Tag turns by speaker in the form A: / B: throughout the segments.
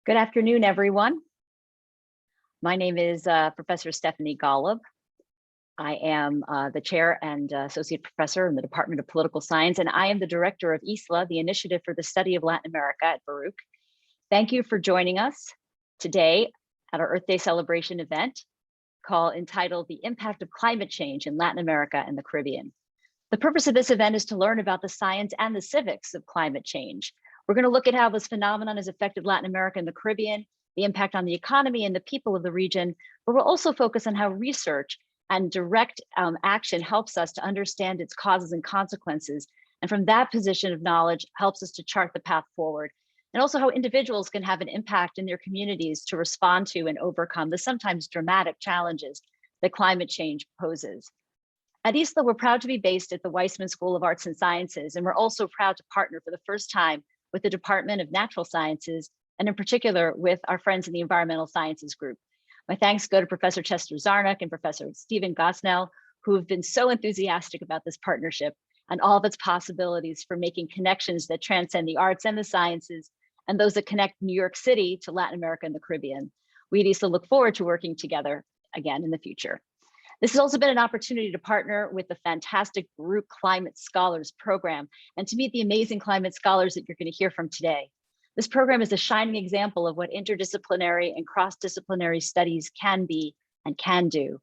A: Good afternoon, everyone. My name is Professor Stephanie Golub. I am the chair and associate professor in the Department of Political Science, and I am the director of ISLA, the Initiative for the Study of Latin America at Baruch. Thank you for joining us today at our Earth Day celebration event entitled The Impact of Climate Change in Latin America and the Caribbean. The purpose of this event is to learn about the science and the civics of climate change. We're going to look at how this phenomenon has affected Latin America and the Caribbean, the impact on the economy and the people of the region, but we'll also focus on how research and direct action helps us to understand its causes and consequences. And from that position of knowledge helps us to chart the path forward. And also how individuals can have an impact in their communities to respond to and overcome the sometimes dramatic challenges that climate change poses. At ISLA, we're proud to be based at the Weissman School of Arts and Sciences, and we're also proud to partner for the first time with the Department of Natural Sciences, and in particular with our friends in the Environmental Sciences group. My thanks go to Professor Chester Zarnock and Professor Stephen Gosnell, who have been so enthusiastic about this partnership and all of its possibilities for making connections that transcend the arts and the sciences, and those that connect New York City to Latin America and the Caribbean. We at ISLA look forward to working together again in the future. This has also been an opportunity to partner with the fantastic Baruch Climate Scholars Program and to meet the amazing climate scholars that you're going to hear from today. This program is a shining example of what interdisciplinary and cross-disciplinary studies can be and can do.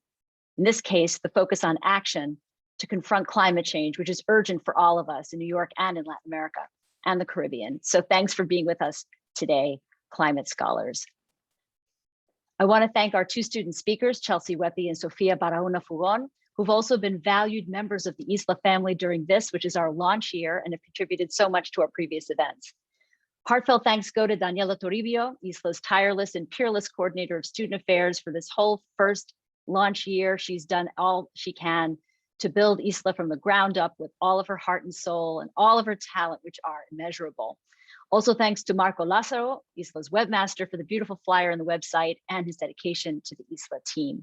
A: In this case, the focus on action to confront climate change, which is urgent for all of us in New York and in Latin America and the Caribbean. So thanks for being with us today, climate scholars. I want to thank our two student speakers, Chelsea Weppy and Sofía Barahona Fugón, who've also been valued members of the ISLA family during this, which is our launch year, and have contributed so much to our previous events. Heartfelt thanks go to Daniela Toribio, ISLA's tireless and peerless coordinator of student affairs for this whole first launch year. She's done all she can to build ISLA from the ground up with all of her heart and soul and all of her talent, which are immeasurable. Also thanks to Marco Lazzaro, ISLA's webmaster, for the beautiful flyer on the website and his dedication to the ISLA team.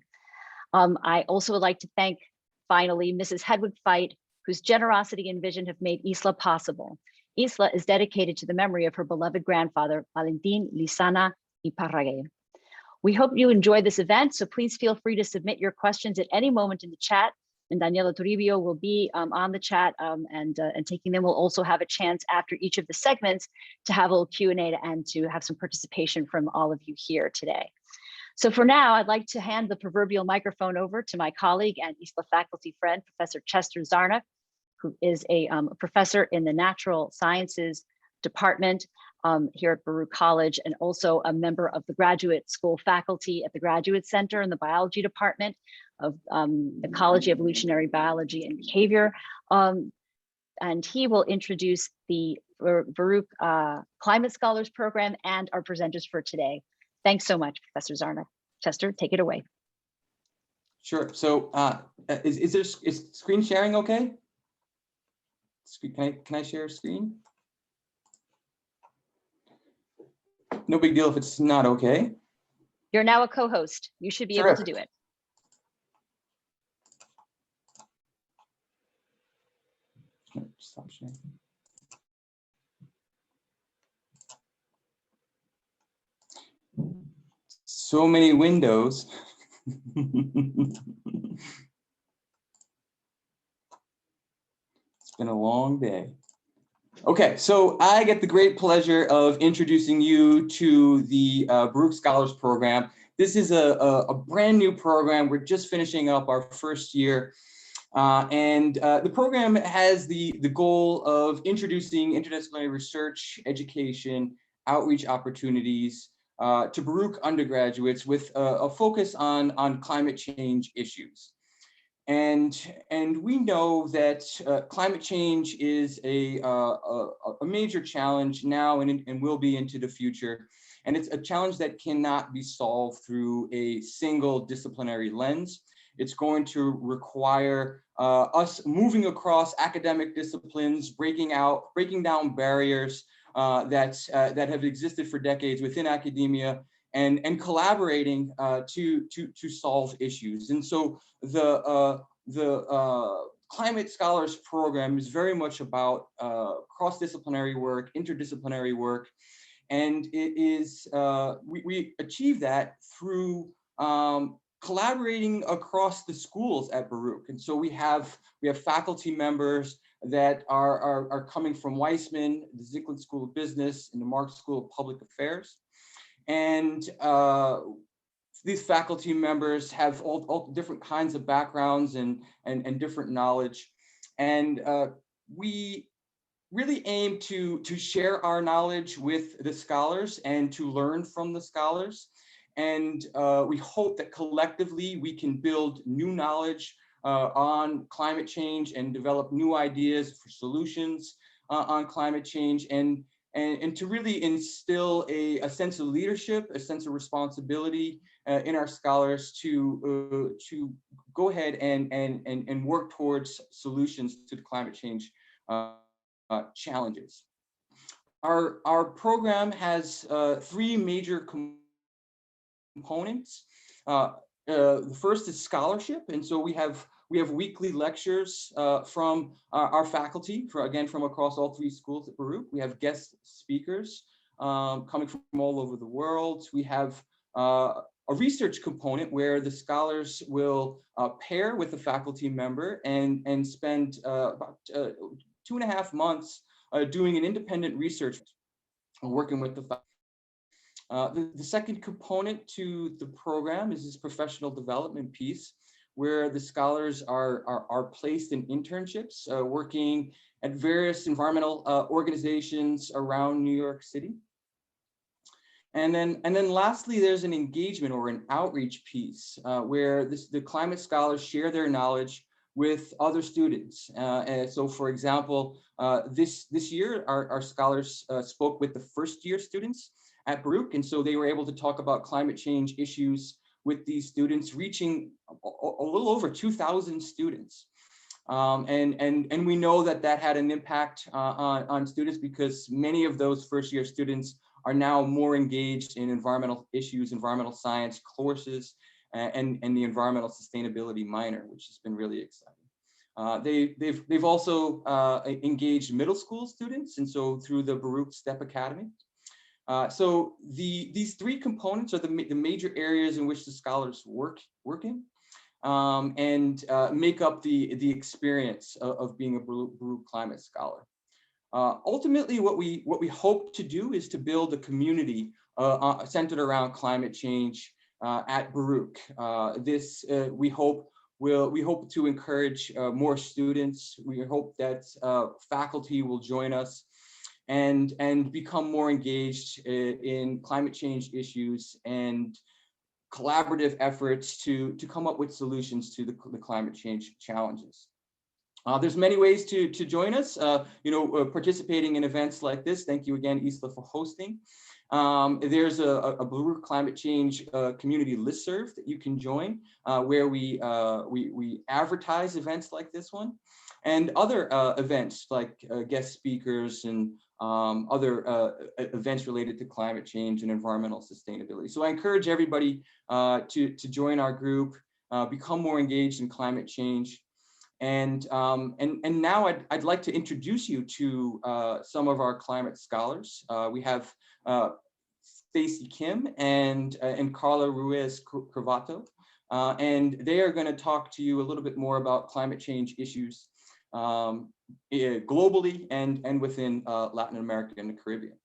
A: I also would like to thank, finally, Mrs. Hedwig Feit, whose generosity and vision have made ISLA possible. ISLA is dedicated to the memory of her beloved grandfather, Valentin Lizana Iparragué. We hope you enjoy this event, so please feel free to submit your questions at any moment in the chat, and Daniela Toribio will be on the chat and taking them. We'll also have a chance after each of the segments to have a little Q&A and to have some participation from all of you here today. So for now, I'd like to hand the proverbial microphone over to my colleague and ISLA faculty friend, Professor Chester Zarnock, who is a professor in the Natural Sciences Department here at Baruch College, and also a member of the graduate school faculty at the Graduate Center in the Biology Department of the College of Evolutionary Biology and Behavior. And he will introduce the Baruch Climate Scholars Program and our presenters for today. Thanks so much, Professor Zarnock. Chester, take it away.
B: Sure. So is screen sharing okay? Can I share a screen? No big deal if it's not okay.
A: You're now a co-host. You should be able to do it.
B: Stop sharing. So many windows. It's been a long day. Okay, so I get the great pleasure of introducing you to the Baruch Scholars Program. This is a brand new program. We're just finishing up our first year. The program has the goal of introducing interdisciplinary research, education, outreach opportunities to Baruch undergraduates with a focus on climate change issues. And we know that climate change is a major challenge now and will be into the future. And it's a challenge that cannot be solved through a single disciplinary lens. It's going to require us moving across academic disciplines, breaking down barriers that have existed for decades within academia, and collaborating to solve issues. And so the Climate Scholars Program is very much about cross-disciplinary work, interdisciplinary work, And it is, we achieve that through collaborating across the schools at Baruch. And so we have faculty members that are coming from Weissman, the Zicklin School of Business, and the Marx School of Public Affairs. And these faculty members have all different kinds of backgrounds and different knowledge. And we really aim to share our knowledge with the scholars and to learn from the scholars. And we hope that collectively we can build new knowledge on climate change and develop new ideas for solutions on climate change, and to really instill a sense of leadership, a sense of responsibility in our scholars to go ahead and work towards solutions to the climate change challenges. Our program has three major components. The first is scholarship, and so we have weekly lectures from our faculty, again from across all three schools at Baruch. We have guest speakers coming from all over the world. We have a research component where the scholars will pair with a faculty member and spend about 2.5 months doing an independent research, working with the faculty. The second component to the program is this professional development piece, where the scholars are placed in internships, working at various environmental organizations around New York City. And then lastly, there's an engagement or an outreach piece where the climate scholars share their knowledge with other students. And so, for example, this year, our scholars spoke with the first year students at Baruch, and so they were able to talk about climate change issues with these students, reaching a little over 2,000 students. And we know that had an impact on students, because many of those first year students are now more engaged in environmental issues, environmental science courses, and the environmental sustainability minor, which has been really exciting. They've also engaged middle school students, and so through the Baruch STEP Academy. So these three components are the major areas in which the scholars work in, and make up the experience of being a Baruch climate scholar. Ultimately, what we hope to do is to build a community centered around climate change at Baruch. We hope to encourage more students. We hope that faculty will join us and become more engaged in climate change issues and collaborative efforts to come up with solutions to the climate change challenges. There's many ways to join us, participating in events like this. Thank you again, ISLA, for hosting. There's a Baruch Climate Change community listserv that you can join, where we advertise events like this one, and other events like guest speakers and other events related to climate change and environmental sustainability. So I encourage everybody to join our group, become more engaged in climate change. And now I'd like to introduce you to some of our climate scholars. We have Stacy Kim and Carla Ruiz Cravato, and they are going to talk to you a little bit more about climate change issues globally and within Latin America and the Caribbean.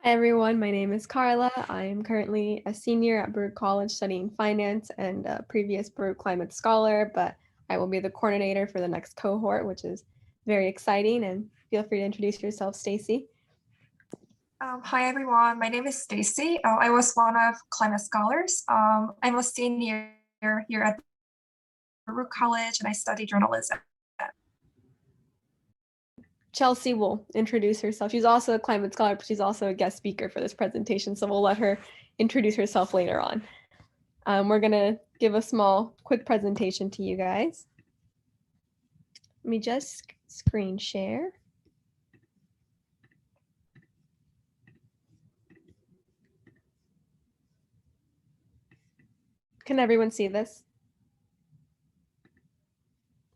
C: Hi everyone, my name is Carla. I am currently a senior at Baruch College studying finance and a previous Baruch climate scholar, but I will be the coordinator for the next cohort, which is very exciting. And feel free to introduce yourself, Stacy.
D: Hi everyone, my name is Stacy. I was one of climate scholars. I'm a senior here at Baruch College, and I study journalism.
C: Chelsea will introduce herself. She's also a climate scholar, but she's also a guest speaker for this presentation, so we'll let her introduce herself later on. We're gonna give a quick presentation to you guys. Let me just screen share. Can everyone see this?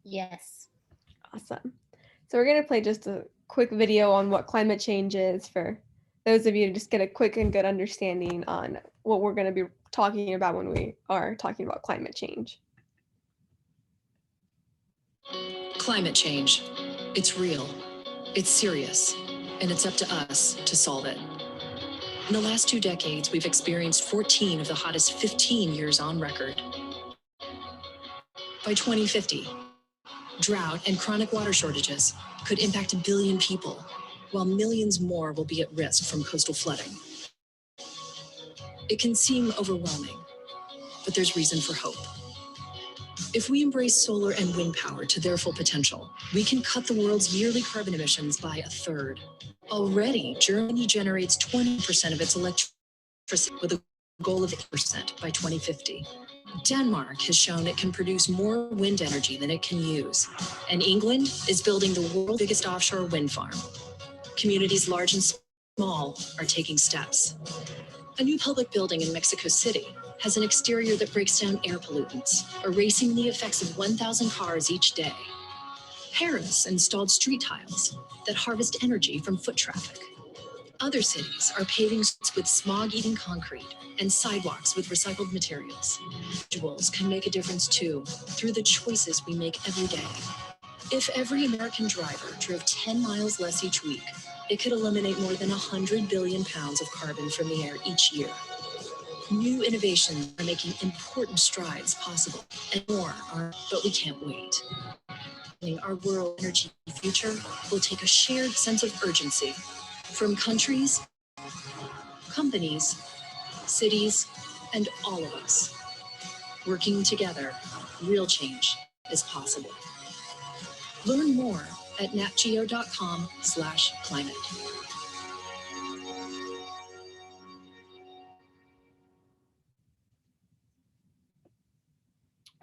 E: Yes.
C: Awesome. So we're going to play just a quick video on what climate change is for those of you to just get a quick and good understanding on what we're going to be talking about when we are talking about climate change.
E: Climate change. It's real, it's serious, and it's up to us to solve it. In the last 2 decades, we've experienced 14 of the hottest 15 years on record. By 2050, drought and chronic water shortages could impact 1 billion people, while millions more will be at risk from coastal flooding. It can seem overwhelming, but there's reason for hope. If we embrace solar and wind power to their full potential, we can cut the world's yearly carbon emissions by 1/3. Already, Germany generates 20% of its electricity with a goal of 8% by 2050. Denmark has shown it can produce more wind energy than it can use. And England is building the world's biggest offshore wind farm. Communities large and small are taking steps. A new public building in Mexico City has an exterior that breaks down air pollutants, erasing the effects of 1,000 cars each day. Paris installed street tiles that harvest energy from foot traffic. Other cities are paving streets with smog-eating concrete and sidewalks with recycled materials. Individuals can make a difference too, through the choices we make every day. If every American driver drove 10 miles less each week, it could eliminate more than 100 billion pounds of carbon from the air each year. New innovations are making important strides possible, and more are, but we can't wait. Our world energy future will take a shared sense of urgency from countries, companies, cities, and all of us. Working together, real change is possible. Learn more at natgeo.com/climate.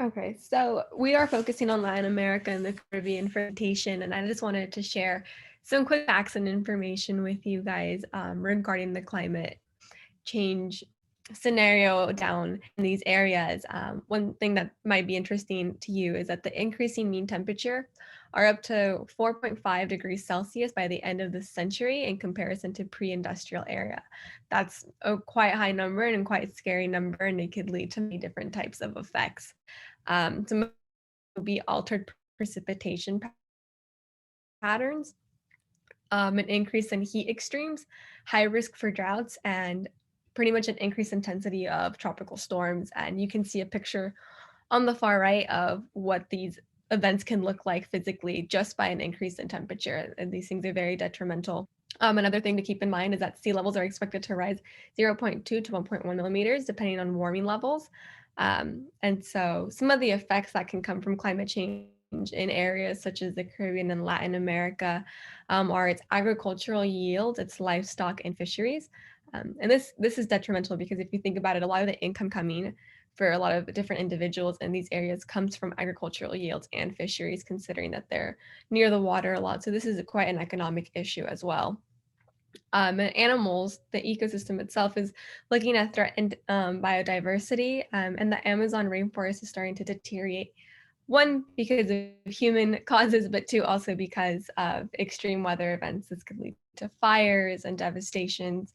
C: Okay, so we are focusing on Latin America and the Caribbean for presentation, and I just wanted to share some quick facts and information with you guys regarding the climate change scenario down in these areas. One thing that might be interesting to you is that the increasing mean temperature are up to 4.5 degrees Celsius by the end of the century in comparison to pre-industrial era. That's a quite high number and quite scary number, and it could lead to many different types of effects. Some would be altered precipitation patterns, an increase in heat extremes, high risk for droughts, and pretty much an increased intensity of tropical storms. And you can see a picture on the far right of what these events can look like physically just by an increase in temperature. And these things are very detrimental. Another thing to keep in mind is that sea levels are expected to rise 0.2 to 1.1 millimeters, depending on warming levels. And so some of the effects that can come from climate change in areas such as the Caribbean and Latin America are its agricultural yields, its livestock and fisheries. And this is detrimental because if you think about it, a lot of the income coming for a lot of different individuals in these areas comes from agricultural yields and fisheries, considering that they're near the water a lot. So this is quite an economic issue as well. And animals, the ecosystem itself is looking at threatened biodiversity, and the Amazon rainforest is starting to deteriorate. One, because of human causes, but two, also because of extreme weather events. This could lead to fires and devastations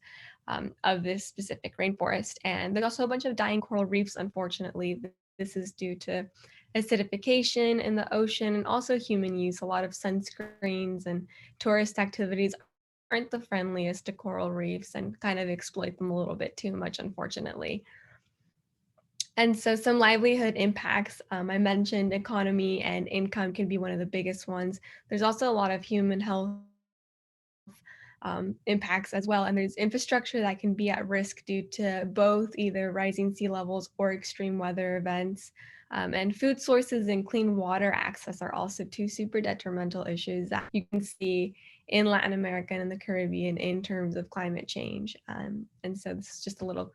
C: of this specific rainforest. And there's also a bunch of dying coral reefs, unfortunately. This is due to acidification in the ocean and also human use. A lot of sunscreens and tourist activities aren't the friendliest to coral reefs and kind of exploit them a little bit too much, unfortunately. And so some livelihood impacts, I mentioned economy and income can be one of the biggest ones. There's also a lot of human health impacts as well. And there's infrastructure that can be at risk due to both either rising sea levels or extreme weather events. And food sources and clean water access are also two super detrimental issues that you can see in Latin America and in the Caribbean in terms of climate change. And so this is just a little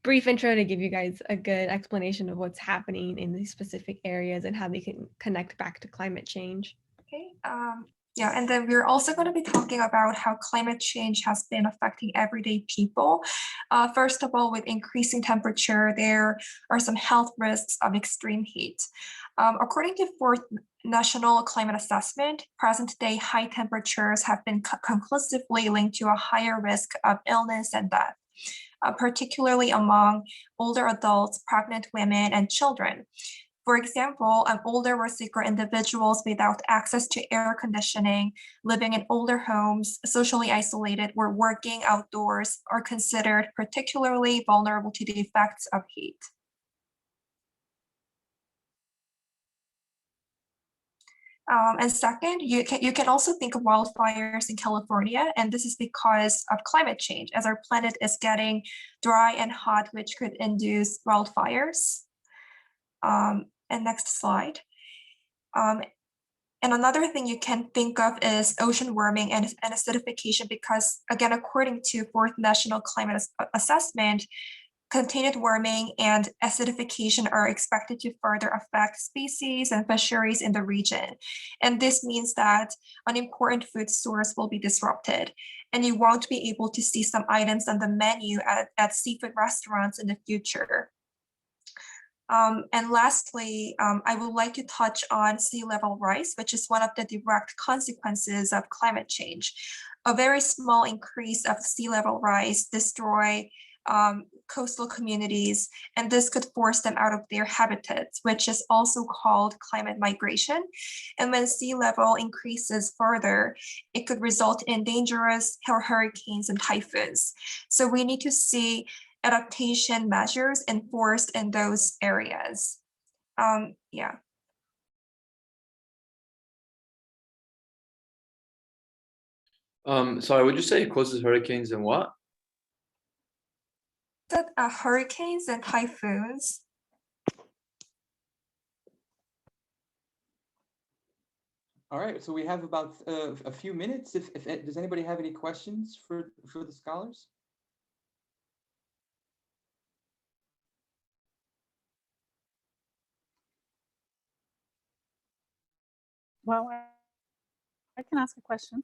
C: brief intro to give you guys a good explanation of what's happening in these specific areas and how they can connect back to climate change.
D: Okay. Yeah, and then we're also going to be talking about how climate change has been affecting everyday people. First of all, with increasing temperature, there are some health risks of extreme heat. According to fourth national climate assessment, present-day high temperatures have been conclusively linked to a higher risk of illness and death, particularly among older adults, pregnant women, and children. For example, older or sicker individuals without access to air conditioning, living in older homes, socially isolated, or working outdoors are considered particularly vulnerable to the effects of heat. And second, you can also think of wildfires in California, and this is because of climate change, as our planet is getting dry and hot, which could induce wildfires. And next slide. And another thing you can think of is ocean warming and acidification, because again, according to Fourth National Climate Assessment, continued warming and acidification are expected to further affect species and fisheries in the region. And this means that an important food source will be disrupted, and you won't be able to see some items on the menu at seafood restaurants in the future. And lastly, I would like to touch on sea level rise, which is one of the direct consequences of climate change. A very small increase of sea level rise destroy coastal communities, and this could force them out of their habitats, which is also called climate migration. And when sea level increases further, it could result in dangerous hurricanes and typhoons. So we need to see adaptation measures enforced in those areas. Yeah.
F: Sorry, would you say it causes hurricanes and what?
D: That hurricanes and typhoons.
B: All right, so we have about a few minutes. If does anybody have any questions for the scholars?
G: Well, I can ask a question.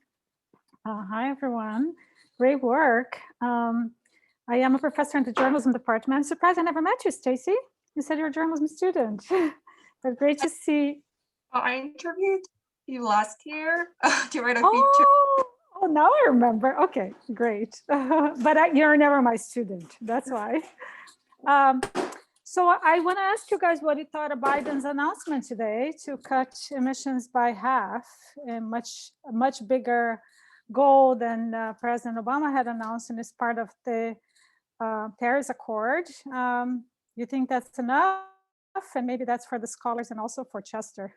G: Hi, everyone. Great work. I am a professor in the journalism department. I'm surprised I never met you, Stacy. You said you're a journalism student, but great to see.
D: I interviewed you last year to write a feature.
G: Oh, now I remember. Okay, great. But you're never my student. That's why. So I want to ask you guys what you thought of Biden's announcement today to cut emissions by half, a much bigger goal than President Obama had announced, and is part of the Paris Accord. You think that's enough? And maybe that's for the scholars and also for Chester.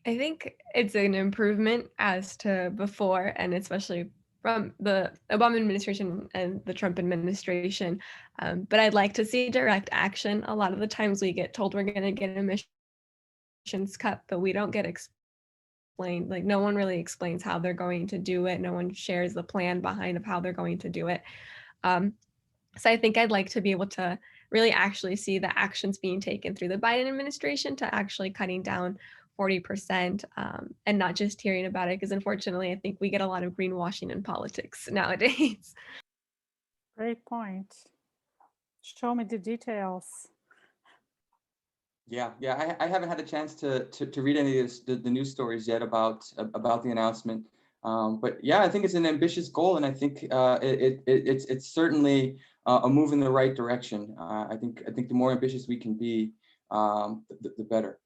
C: I think it's an improvement as to before, and especially from the Obama administration and the Trump administration. But I'd like to see direct action. A lot of the times we get told we're going to get emissions cut, but we don't get explained. Like, no one really explains how they're going to do it. No one shares the plan behind of how they're going to do it. So I think I'd like to be able to really actually see the actions being taken through the Biden administration to actually cutting down 40%, and not just hearing about it, because unfortunately, I think we get a lot of greenwashing in politics nowadays.
G: Great point. Show me the details.
B: Yeah, I haven't had a chance to read any of the news stories yet about the announcement. But yeah, I think it's an ambitious goal, and I think it's certainly a move in the right direction. I think the more ambitious we can be, the better.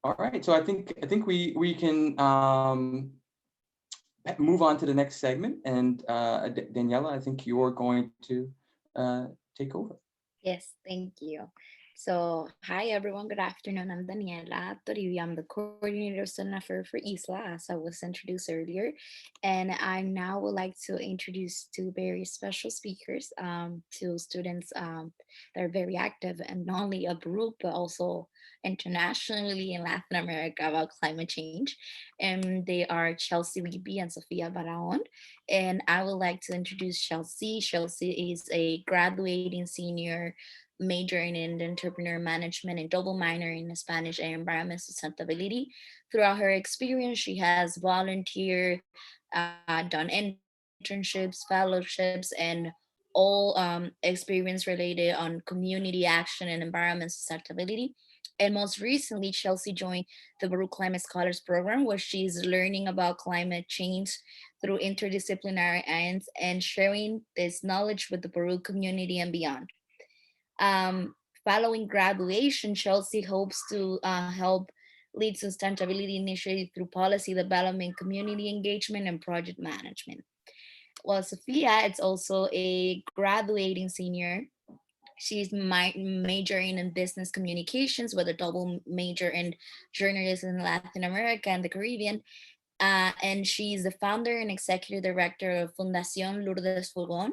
B: All right, so I think we can move on to the next segment, and Daniela, I think you're going to take over.
H: Yes, thank you. So, hi everyone, good afternoon. I'm Daniela Toribia. I'm the coordinator of student affairs for ISLA, as I was introduced earlier. And I now would like to introduce two very special speakers, two students that are very active and not only at Baruch, but also internationally in Latin America about climate change. And they are Chelsea Wiebe and Sofía Barahona. And I would like to introduce Chelsea. Chelsea is a graduating senior majoring in entrepreneur management and double minor in Spanish and environmental sustainability. Throughout her experience, she has volunteered, done internships, fellowships, and all experience related on community action and environment sustainability. And most recently, Chelsea joined the Baruch Climate Scholars Program, where she's learning about climate change through interdisciplinary ends and sharing this knowledge with the Baruch community and beyond. Following graduation, Chelsea hopes to help lead sustainability initiatives through policy development, community engagement, and project management. Well, Sofía is also a graduating senior. She's majoring in business communications with a double major in journalism in Latin America and the Caribbean. And she's the founder and executive director of Fundación Lourdes Fugón,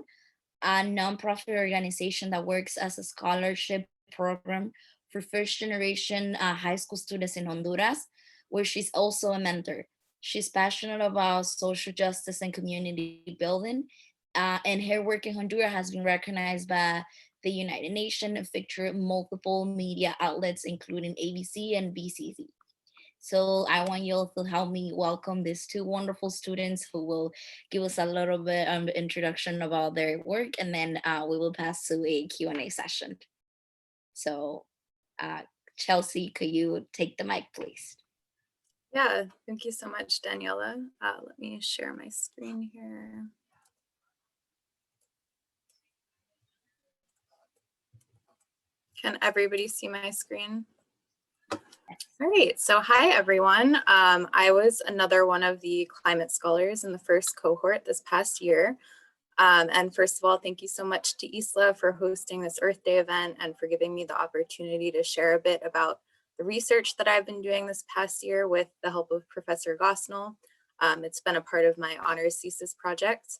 H: a nonprofit organization that works as a scholarship program for first generation high school students in Honduras, where she's also a mentor. She's passionate about social justice and community building, and her work in Honduras has been recognized by the United Nations and featured multiple media outlets, including ABC and BCC. So I want you all to help me welcome these two wonderful students who will give us a little bit of introduction about their work, and then we will pass to a Q&A session. So Chelsea, could you take the mic, please?
I: Yeah, thank you so much, Daniela. Let me share my screen here. Can everybody see my screen? All right, so hi everyone. I was another one of the climate scholars in the first cohort this past year. And first of all, thank you so much to ISLA for hosting this Earth Day event and for giving me the opportunity to share a bit about the research that I've been doing this past year with the help of Professor Gosnell. It's been a part of my honors thesis project.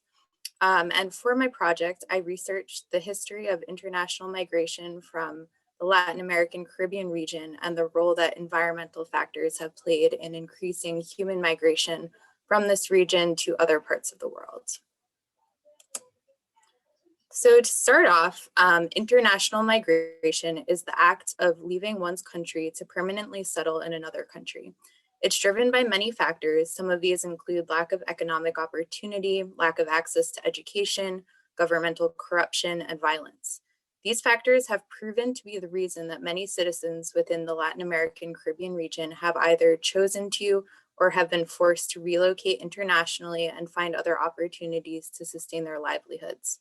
I: And for my project, I researched the history of international migration from the Latin American Caribbean region and the role that environmental factors have played in increasing human migration from this region to other parts of the world. So to start off, international migration is the act of leaving one's country to permanently settle in another country. It's driven by many factors. Some of these include lack of economic opportunity, lack of access to education, governmental corruption, and violence. These factors have proven to be the reason that many citizens within the Latin American Caribbean region have either chosen to or have been forced to relocate internationally and find other opportunities to sustain their livelihoods.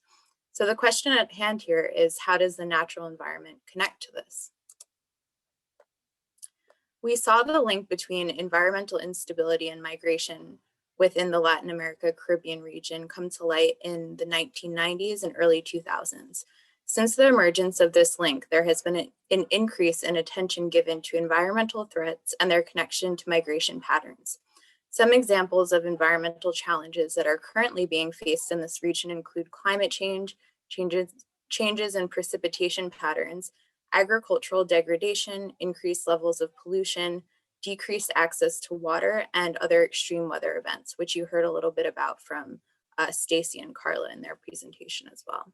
I: So the question at hand here is, how does the natural environment connect to this? We saw the link between environmental instability and migration within the Latin America Caribbean region come to light in the 1990s and early 2000s. Since the emergence of this link, there has been an increase in attention given to environmental threats and their connection to migration patterns. Some examples of environmental challenges that are currently being faced in this region include climate change, changes in precipitation patterns, agricultural degradation, increased levels of pollution, decreased access to water, and other extreme weather events, which you heard a little bit about from Stacy and Carla in their presentation as well.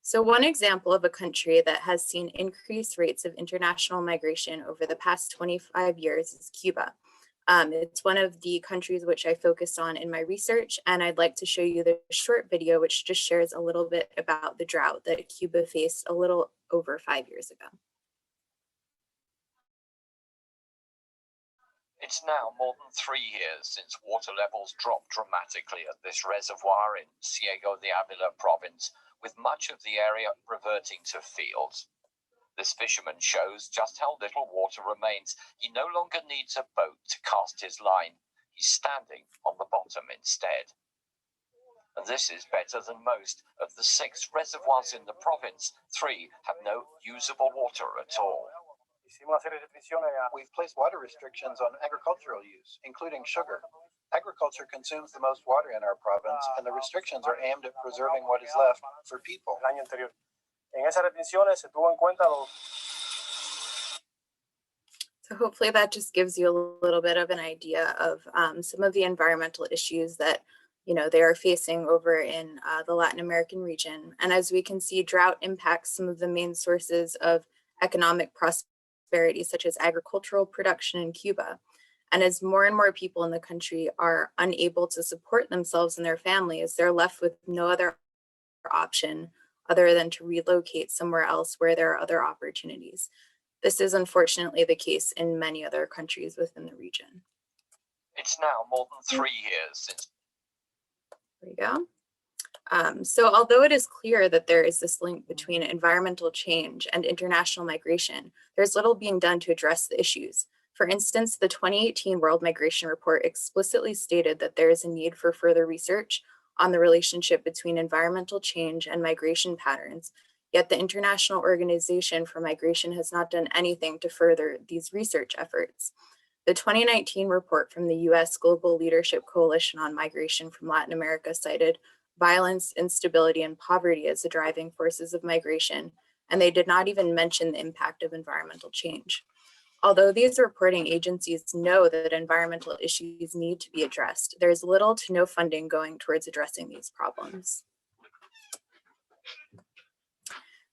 I: So one example of a country that has seen increased rates of international migration over the past 25 years is Cuba. It's one of the countries which I focused on in my research, and I'd like to show you the short video which just shares a little bit about the drought that Cuba faced a little over 5 years ago.
J: It's now more than 3 years since water levels dropped dramatically at this reservoir in Ciego de Ávila province, with much of the area reverting to fields. This fisherman shows just how little water remains. He no longer needs a boat to cast his line. He's standing on the bottom instead. And this is better than most. Of the 6 reservoirs in the province, 3 have no usable water at all.
K: We've placed water restrictions on agricultural use, including sugar. Agriculture consumes the most water in our province, and the restrictions are aimed at preserving what is left for people.
I: So hopefully that just gives you a little bit of an idea of some of the environmental issues that they are facing over in the Latin American region. And as we can see, drought impacts some of the main sources of economic prosperity, such as agricultural production in Cuba. And as more and more people in the country are unable to support themselves and their families, they're left with no other option other than to relocate somewhere else where there are other opportunities. This is unfortunately the case in many other countries within the region.
J: It's now more than 3 years since.
I: There you go. So although it is clear that there is this link between environmental change and international migration, there's little being done to address the issues. For instance, the 2018 World Migration Report explicitly stated that there is a need for further research on the relationship between environmental change and migration patterns, yet the International Organization for Migration has not done anything to further these research efforts. The 2019 report from the US Global Leadership Coalition on Migration from Latin America cited violence, instability, and poverty as the driving forces of migration, and they did not even mention the impact of environmental change. Although these reporting agencies know that environmental issues need to be addressed, there is little to no funding going towards addressing these problems.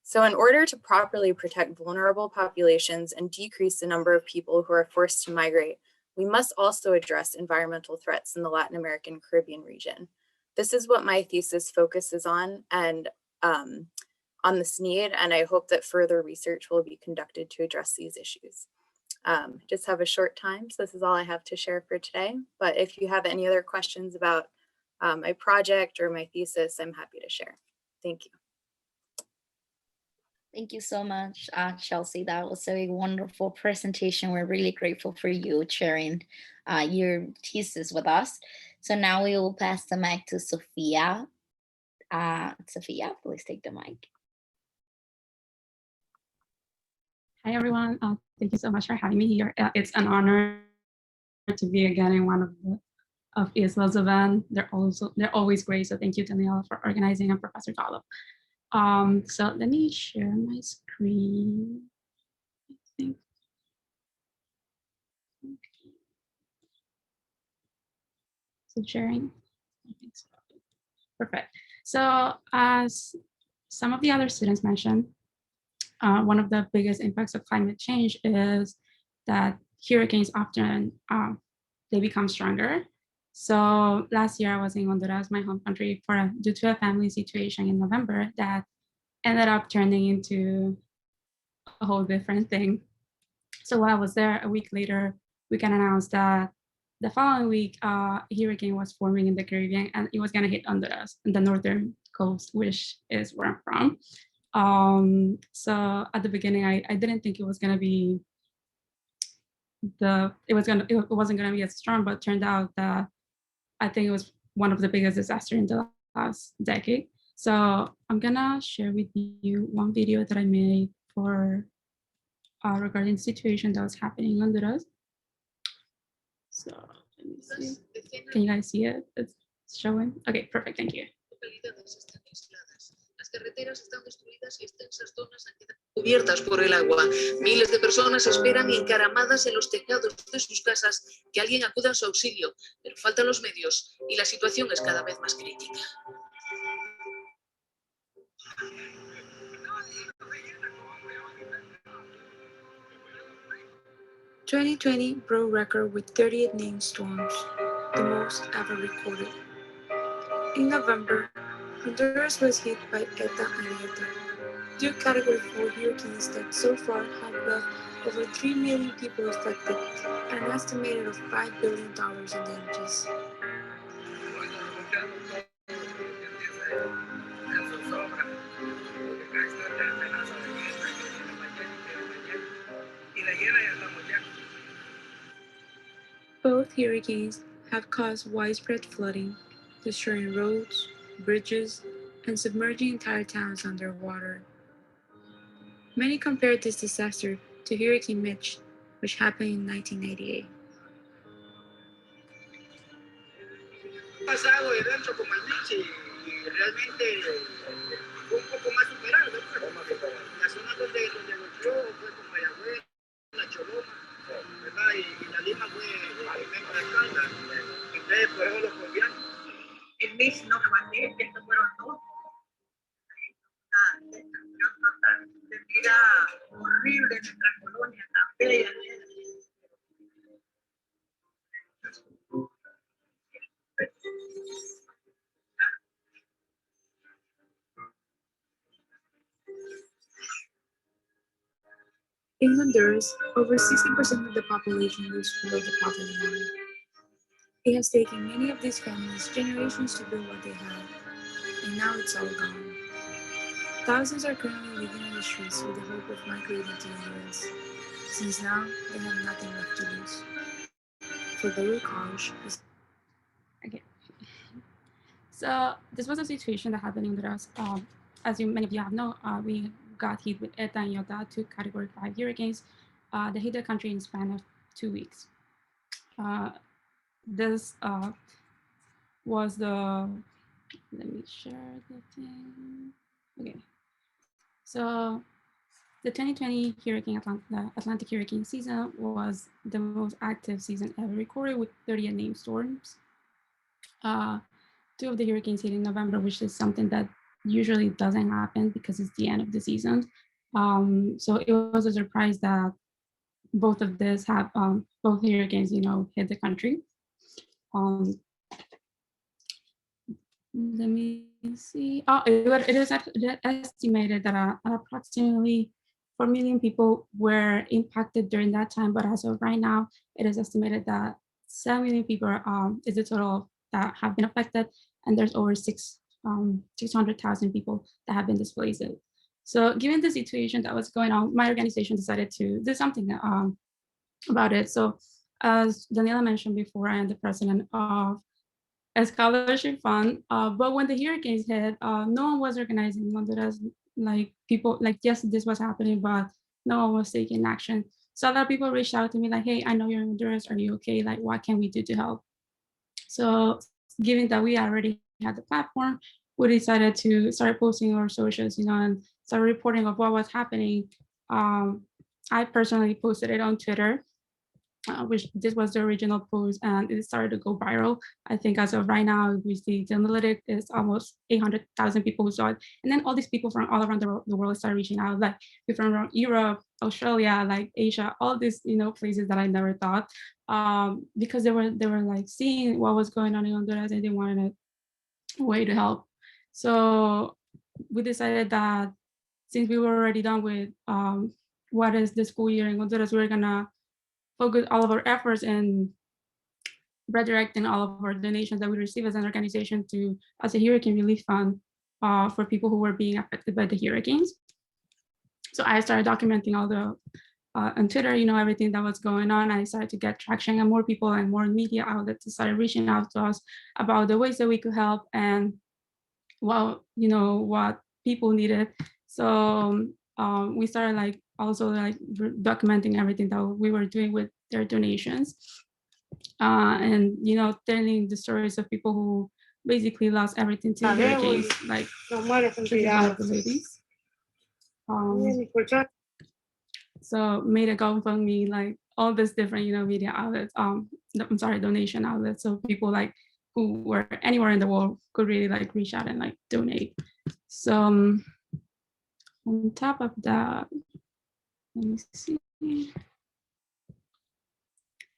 I: So in order to properly protect vulnerable populations and decrease the number of people who are forced to migrate, we must also address environmental threats in the Latin American Caribbean region. This is what my thesis focuses on and on this need, and I hope that further research will be conducted to address these issues. Just have a short time, so this is all I have to share for today. But if you have any other questions about my project or my thesis, I'm happy to share. Thank you.
H: Thank you so much, Chelsea. That was a wonderful presentation. We're really grateful for you sharing your thesis with us. So now we will pass the mic to Sofía. Sofía, please take the mic.
L: Hi, everyone. Thank you so much for having me here. It's an honor to be again in one of ISLA's events. They're always great. So thank you, Daniela, for organizing, and Professor Pablo. So let me share my screen. I think. Okay. So sharing. I think so. Perfect. So as some of the other students mentioned, one of the biggest impacts of climate change is that hurricanes often they become stronger. So last year I was in Honduras, my home country, due to a family situation in November that ended up turning into a whole different thing. So while I was there, a week later, we can announce that the following week, a hurricane was forming in the Caribbean, and it was going to hit Honduras, and the northern coast, which is where I'm from. So at the beginning, I didn't think it was going to be it wasn't going to be as strong, but it turned out that I think it was one of the biggest disasters in the last decade. So I'm gonna share with you one video that I made for regarding the situation that was happening in Honduras. So let me see. Can you guys see it? It's showing. Okay, perfect. Thank you.
M: Las carreteras están destruidas y extensas zonas han quedado cubiertas por el agua. Miles de personas esperan encaramadas en los tejados de sus casas que alguien acuda en su auxilio, pero faltan los medios y la situación es cada vez más crítica. 2020 broke record with 38 named storms, the most ever recorded. In November, Honduras was hit by Eta and Iota, two Category 4 hurricanes that so far have left over 3 million people affected and an estimated of $5 billion in damages. Both hurricanes have caused widespread flooding, destroying roads, bridges, and submerging entire towns underwater. Many compared this disaster to Hurricane Mitch, which happened in 1998. Pasado de dentro como el Mitch y realmente fue un poco más superable. La zona donde golpeó fue como Mayagüez, la Choloma, ¿verdad? Y la Lima fue menos de espalda. Entonces por eso los colombianos. El Mitch no fue así, estos fueron dos. Una destrucción total. Se mira horrible nuestra colonia tan bella. In Honduras, over 60% of the population lives below the poverty line. It has taken many of these families generations to build what they have, and now it's all gone. Thousands are currently living on the streets with the hope of migrating to the US, since now they have nothing left to lose. For Baruch College,
L: Okay. So this was a situation that happened in Honduras. As many of you have known, we got hit with Eta and Iota, two Category 5 hurricanes that hit the country in a span of 2 weeks. This was the, let me share the thing. Okay. So the 2020 Atlantic hurricane season was the most active season ever recorded with 38 named storms. Two of the hurricanes hit in November, which is something that usually doesn't happen because it's the end of the season. So it was a surprise that both of this have both hurricanes, hit the country. Let me see. Oh, it is estimated that approximately 4 million people were impacted during that time, but as of right now, it is estimated that 7 million people is the total that have been affected, and there's over 600,000 people that have been displaced. So given the situation that was going on, my organization decided to do something about it. So as Daniela mentioned before, I am the president of a scholarship fund, but when the hurricanes hit, no one was organizing Honduras. Like people, like yes, this was happening, but no one was taking action. So a lot of people reached out to me like, hey, I know you're in Honduras, are you okay? Like, what can we do to help? So given that we already had the platform, we decided to start posting our socials, and start reporting of what was happening. I personally posted it on Twitter, which this was the original post, and it started to go viral. I think as of right now, we see the analytic is almost 800,000 people who saw it. And then all these people from all around the world started reaching out, like people from Europe, Australia, like Asia, all these, places that I never thought, because they were like seeing what was going on in Honduras and they wanted a way to help. So we decided that since we were already done with what is the school year in Honduras, we're gonna focus all of our efforts in redirecting all of our donations that we receive as an organization as a hurricane relief fund for people who were being affected by the hurricanes. So I started documenting all the on Twitter, everything that was going on. I started to get traction, and more people and more media outlets started reaching out to us about the ways that we could help and what people needed. So we started also documenting everything that we were doing with their donations, and telling the stories of people who basically lost everything to hurricanes, like one of the ladies. So made a GoFundMe, like all these different media outlets, donation outlets, so people who were anywhere in the world could really reach out and donate. So on top of that, let me see.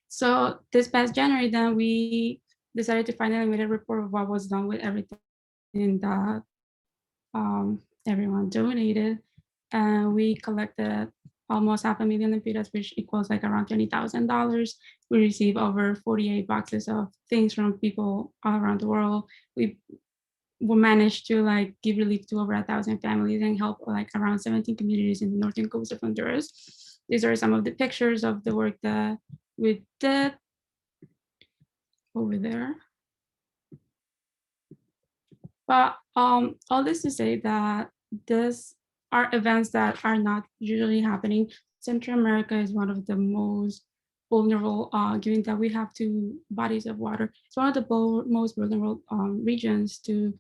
L: So this past January, then we decided to finally make a report of what was done with everything that everyone donated, and we collected almost $500,000 lempiras, which equals around $20,000. We received over 48 boxes of things from people all around the world. We managed to give relief to over 1,000 families and help around 17 communities in the northern coast of Honduras. These are some of the pictures of the work that we did over there. But all this to say that these are events that are not usually happening. Central America is one of the most vulnerable, given that we have 2 bodies of water. It's one of the most vulnerable regions to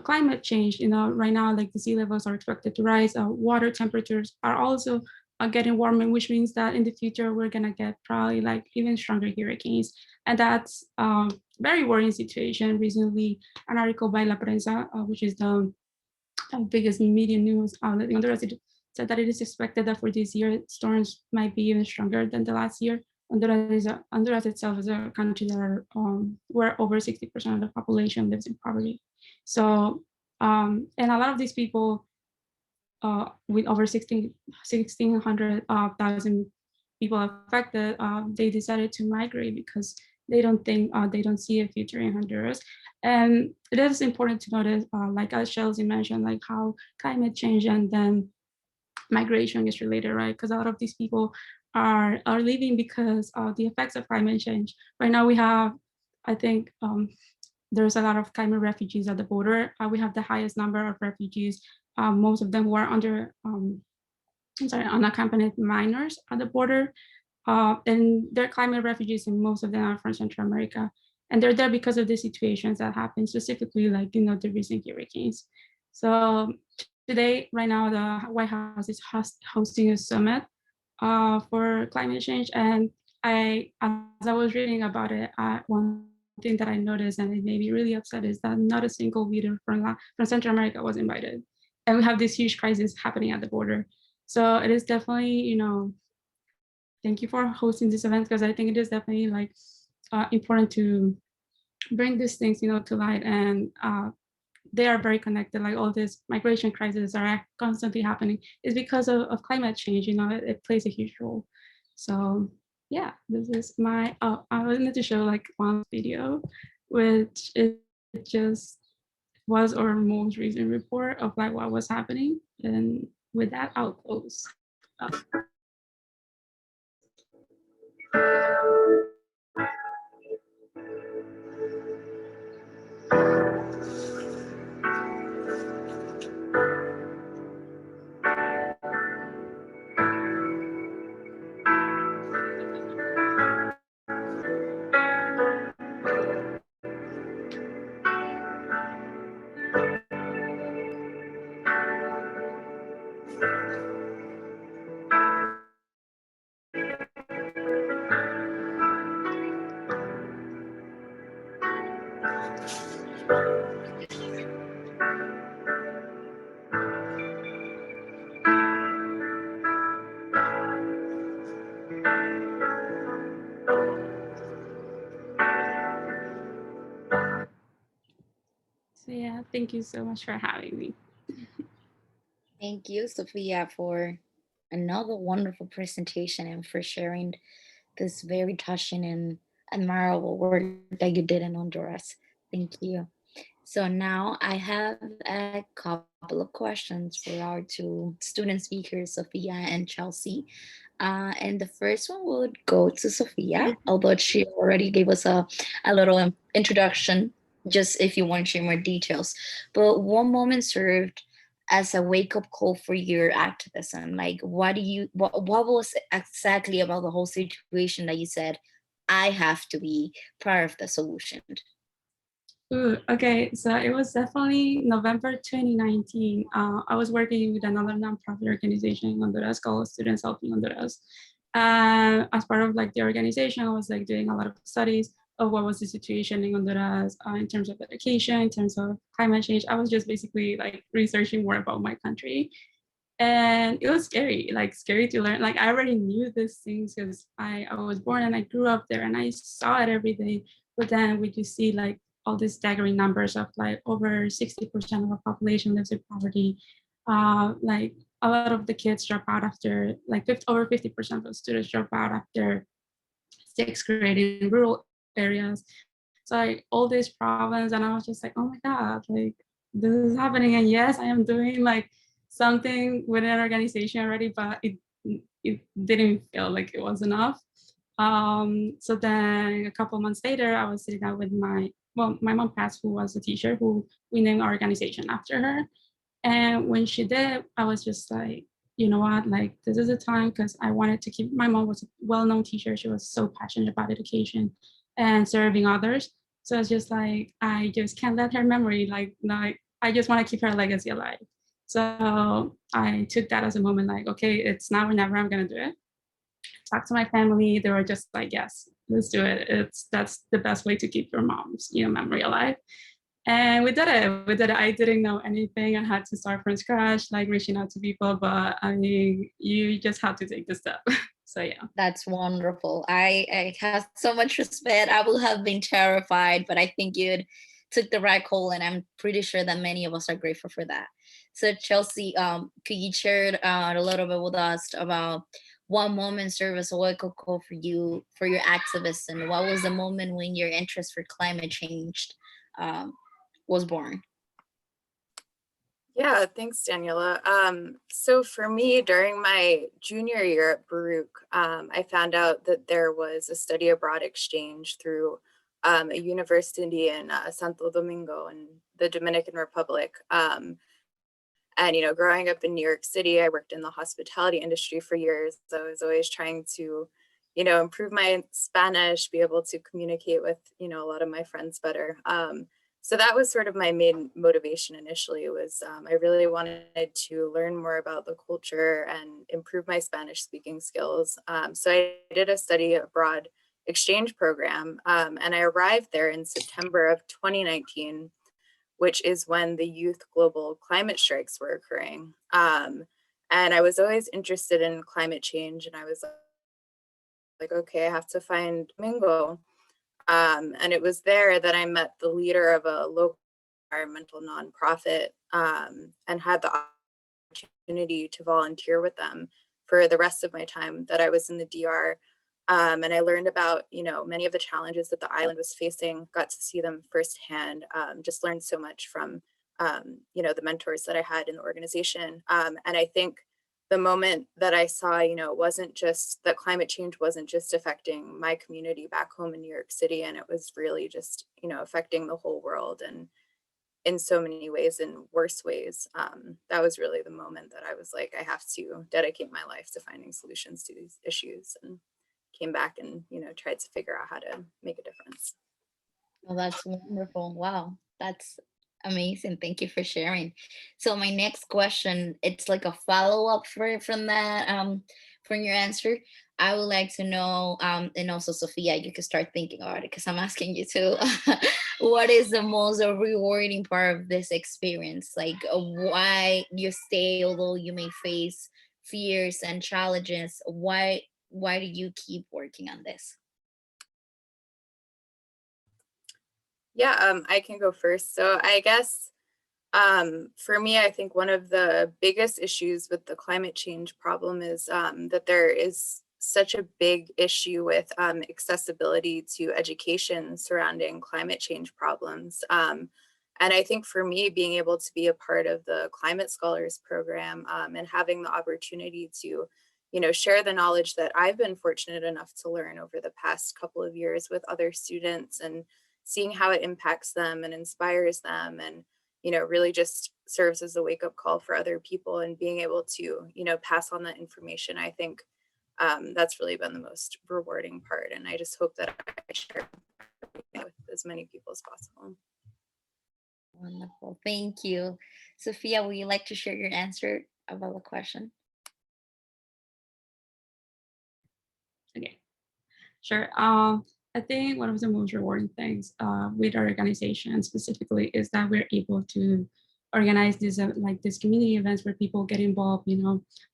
L: climate change. Right now, the sea levels are expected to rise. Water temperatures are also getting warmer, which means that in the future we're gonna get probably even stronger hurricanes, and that's a very worrying situation. Recently, an article by La Prensa, which is the biggest media news outlet in Honduras, said that it is expected that for this year storms might be even stronger than the last year. Honduras itself is a country that where over 60% of the population lives in poverty. So and a lot of these people with over 1,600,000 people affected, they decided to migrate because they don't think, they don't see a future in Honduras. And it is important to notice, like as Chelsea mentioned, like how climate change and then migration is related, right? Because a lot of these people are leaving because of the effects of climate change. Right now we have, I think, there's a lot of climate refugees at the border. We have the highest number of refugees, most of them who are under, unaccompanied minors at the border. And they're climate refugees, and most of them are from Central America. And they're there because of the situations that happen, specifically like, the recent hurricanes. So today, right now, the White House is hosting a summit for climate change. And as I was reading about it, one thing that I noticed and it made me really upset is that not a single leader from Central America was invited. And we have this huge crisis happening at the border. So it is definitely, thank you for hosting this event, because I think it is definitely like important to bring these things, to light. And they are very connected. Like all these migration crises are constantly happening is because of climate change. It plays a huge role. So yeah, this is my. I wanted to show like one video, which it just was our most recent report of like what was happening. And with that, I'll close. So yeah, thank you so much for having me.
H: Thank you, Sofía, for another wonderful presentation and for sharing this very touching and admirable work that you did in Honduras. Thank you. So now I have a couple of questions for our two student speakers, Sofía and Chelsea. And the first one would go to Sofía, although she already gave us a little introduction, just if you want to share more details. But one moment served as a wake-up call for your activism. Like, what was exactly about the whole situation that you said, I have to be part of the solution?
L: Ooh, okay, so it was definitely November 2019. I was working with another nonprofit organization in Honduras called Students Helping Honduras. As part of like the organization, I was like doing a lot of studies of what was the situation in Honduras in terms of education, in terms of climate change. I was just basically like researching more about my country. And it was scary to learn. Like I already knew these things because I was born and I grew up there and I saw it every day. But then we just see like all these staggering numbers of like over 60% of the population lives in poverty. Like a lot of the kids drop out after, like over 50% of the students drop out after 6th grade in rural areas. So like all these problems, and I was just like, oh my God, like this is happening. And yes, I am doing like something within an organization already, but it didn't feel like it was enough. So then a couple of months later, I was sitting down with my mom passed, who was a teacher, who we named our organization after her. And when she did, I was just like, you know what, like this is a time, because I wanted to keep, my mom was a well-known teacher. She was so passionate about education and serving others. So it's just like, I just can't let her memory, like I just want to keep her legacy alive. So I took that as a moment like, okay, it's now or never, I'm going to do it. Talk to my family. They were just like, yes, let's do it. That's the best way to keep your mom's, memory alive. And we did it. I didn't know anything. I had to start from scratch, like reaching out to people, but I mean, you just have to take the step. So yeah.
H: That's wonderful. I have so much respect. I would have been terrified, but I think you'd took the right call, and I'm pretty sure that many of us are grateful for that. So Chelsea, could you share a little bit with us about what moment served as a wake-up call for you, for your activism? What was the moment when your interest for climate change was born?
I: Yeah, thanks, Daniela. So for me, during my junior year at Baruch, I found out that there was a study abroad exchange through a university in Santo Domingo in the Dominican Republic. And, growing up in New York City, I worked in the hospitality industry for years. So I was always trying to, improve my Spanish, be able to communicate with, a lot of my friends better. So that was sort of my main motivation initially, was I really wanted to learn more about the culture and improve my Spanish speaking skills. So I did a study abroad exchange program, and I arrived there in September of 2019, which is when the youth global climate strikes were occurring. And I was always interested in climate change, and I was like, okay, I have to find Mingo. And it was there that I met the leader of a local environmental nonprofit, and had the opportunity to volunteer with them for the rest of my time that I was in the DR. And I learned about, many of the challenges that the island was facing, got to see them firsthand, just learned so much from, the mentors that I had in the organization. And I think the moment that I saw, it wasn't just that climate change wasn't just affecting my community back home in New York City, and it was really just, affecting the whole world, and in so many ways, in worse ways. That was really the moment that I was like, I have to dedicate my life to finding solutions to these issues, and came back and, tried to figure out how to make a difference.
H: Well, that's wonderful. Wow, that's amazing. Thank you for sharing. So my next question, it's like a follow-up from that, from your answer. I would like to know, and also Sophia, you can start thinking about it because I'm asking you too. What is the most rewarding part of this experience? Like, why you stay, although you may face fears and challenges? Why do you keep working on this?
I: Yeah, I can go first. So I guess for me, I think one of the biggest issues with the climate change problem is that there is such a big issue with accessibility to education surrounding climate change problems. And I think for me, being able to be a part of the Climate Scholars Program, and having the opportunity to, share the knowledge that I've been fortunate enough to learn over the past couple of years with other students, and seeing how it impacts them and inspires them, and really just serves as a wake-up call for other people, and being able to pass on that information. I think that's really been the most rewarding part, and I just hope that I share with as many people as possible.
H: Wonderful, thank you. Sophia, would you like to share your answer about the question?
L: Okay, sure. I think one of the most rewarding things with our organization specifically is that we're able to organize these these community events where people get involved.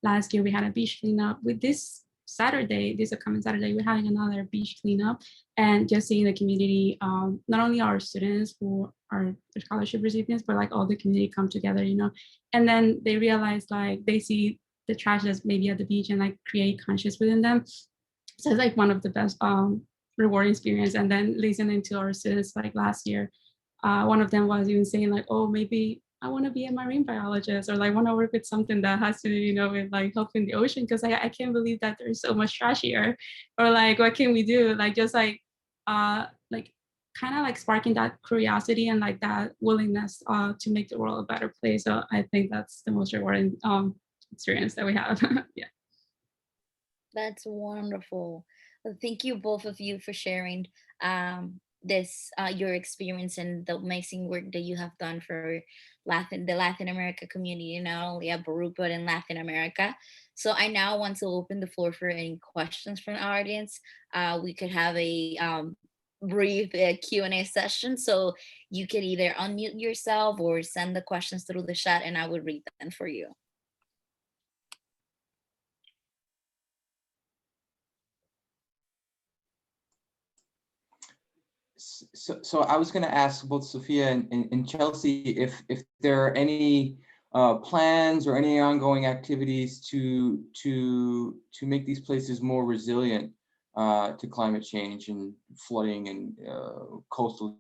L: Last year we had a beach cleanup. With this Saturday, this upcoming Saturday, we're having another beach cleanup, and just seeing the community, not only our students who are the scholarship recipients, but like all the community come together, and then they realize, like, they see the trash that's maybe at the beach and like create conscience within them. So it's like one of the best rewarding experience. And then listening to our students, like last year, one of them was even saying like, oh, maybe I want to be a marine biologist, or like want to work with something that has to do, with like helping the ocean, because I can't believe that there's so much trash here, or like what can we do, like just like kind of like sparking that curiosity and like that willingness to make the world a better place. So I think that's the most rewarding experience that we have. Yeah.
H: That's wonderful. Well, thank you both of you for sharing this your experience and the amazing work that you have done for the Latin America community, not only at Baruch but in Latin America. So I now want to open the floor for any questions from our audience. We could have a brief Q&A session, so you could either unmute yourself or send the questions through the chat, and I would read them for you.
B: So I was going to ask both Sophia and Chelsea if there are any plans or any ongoing activities to make these places more resilient to climate change and flooding and coastal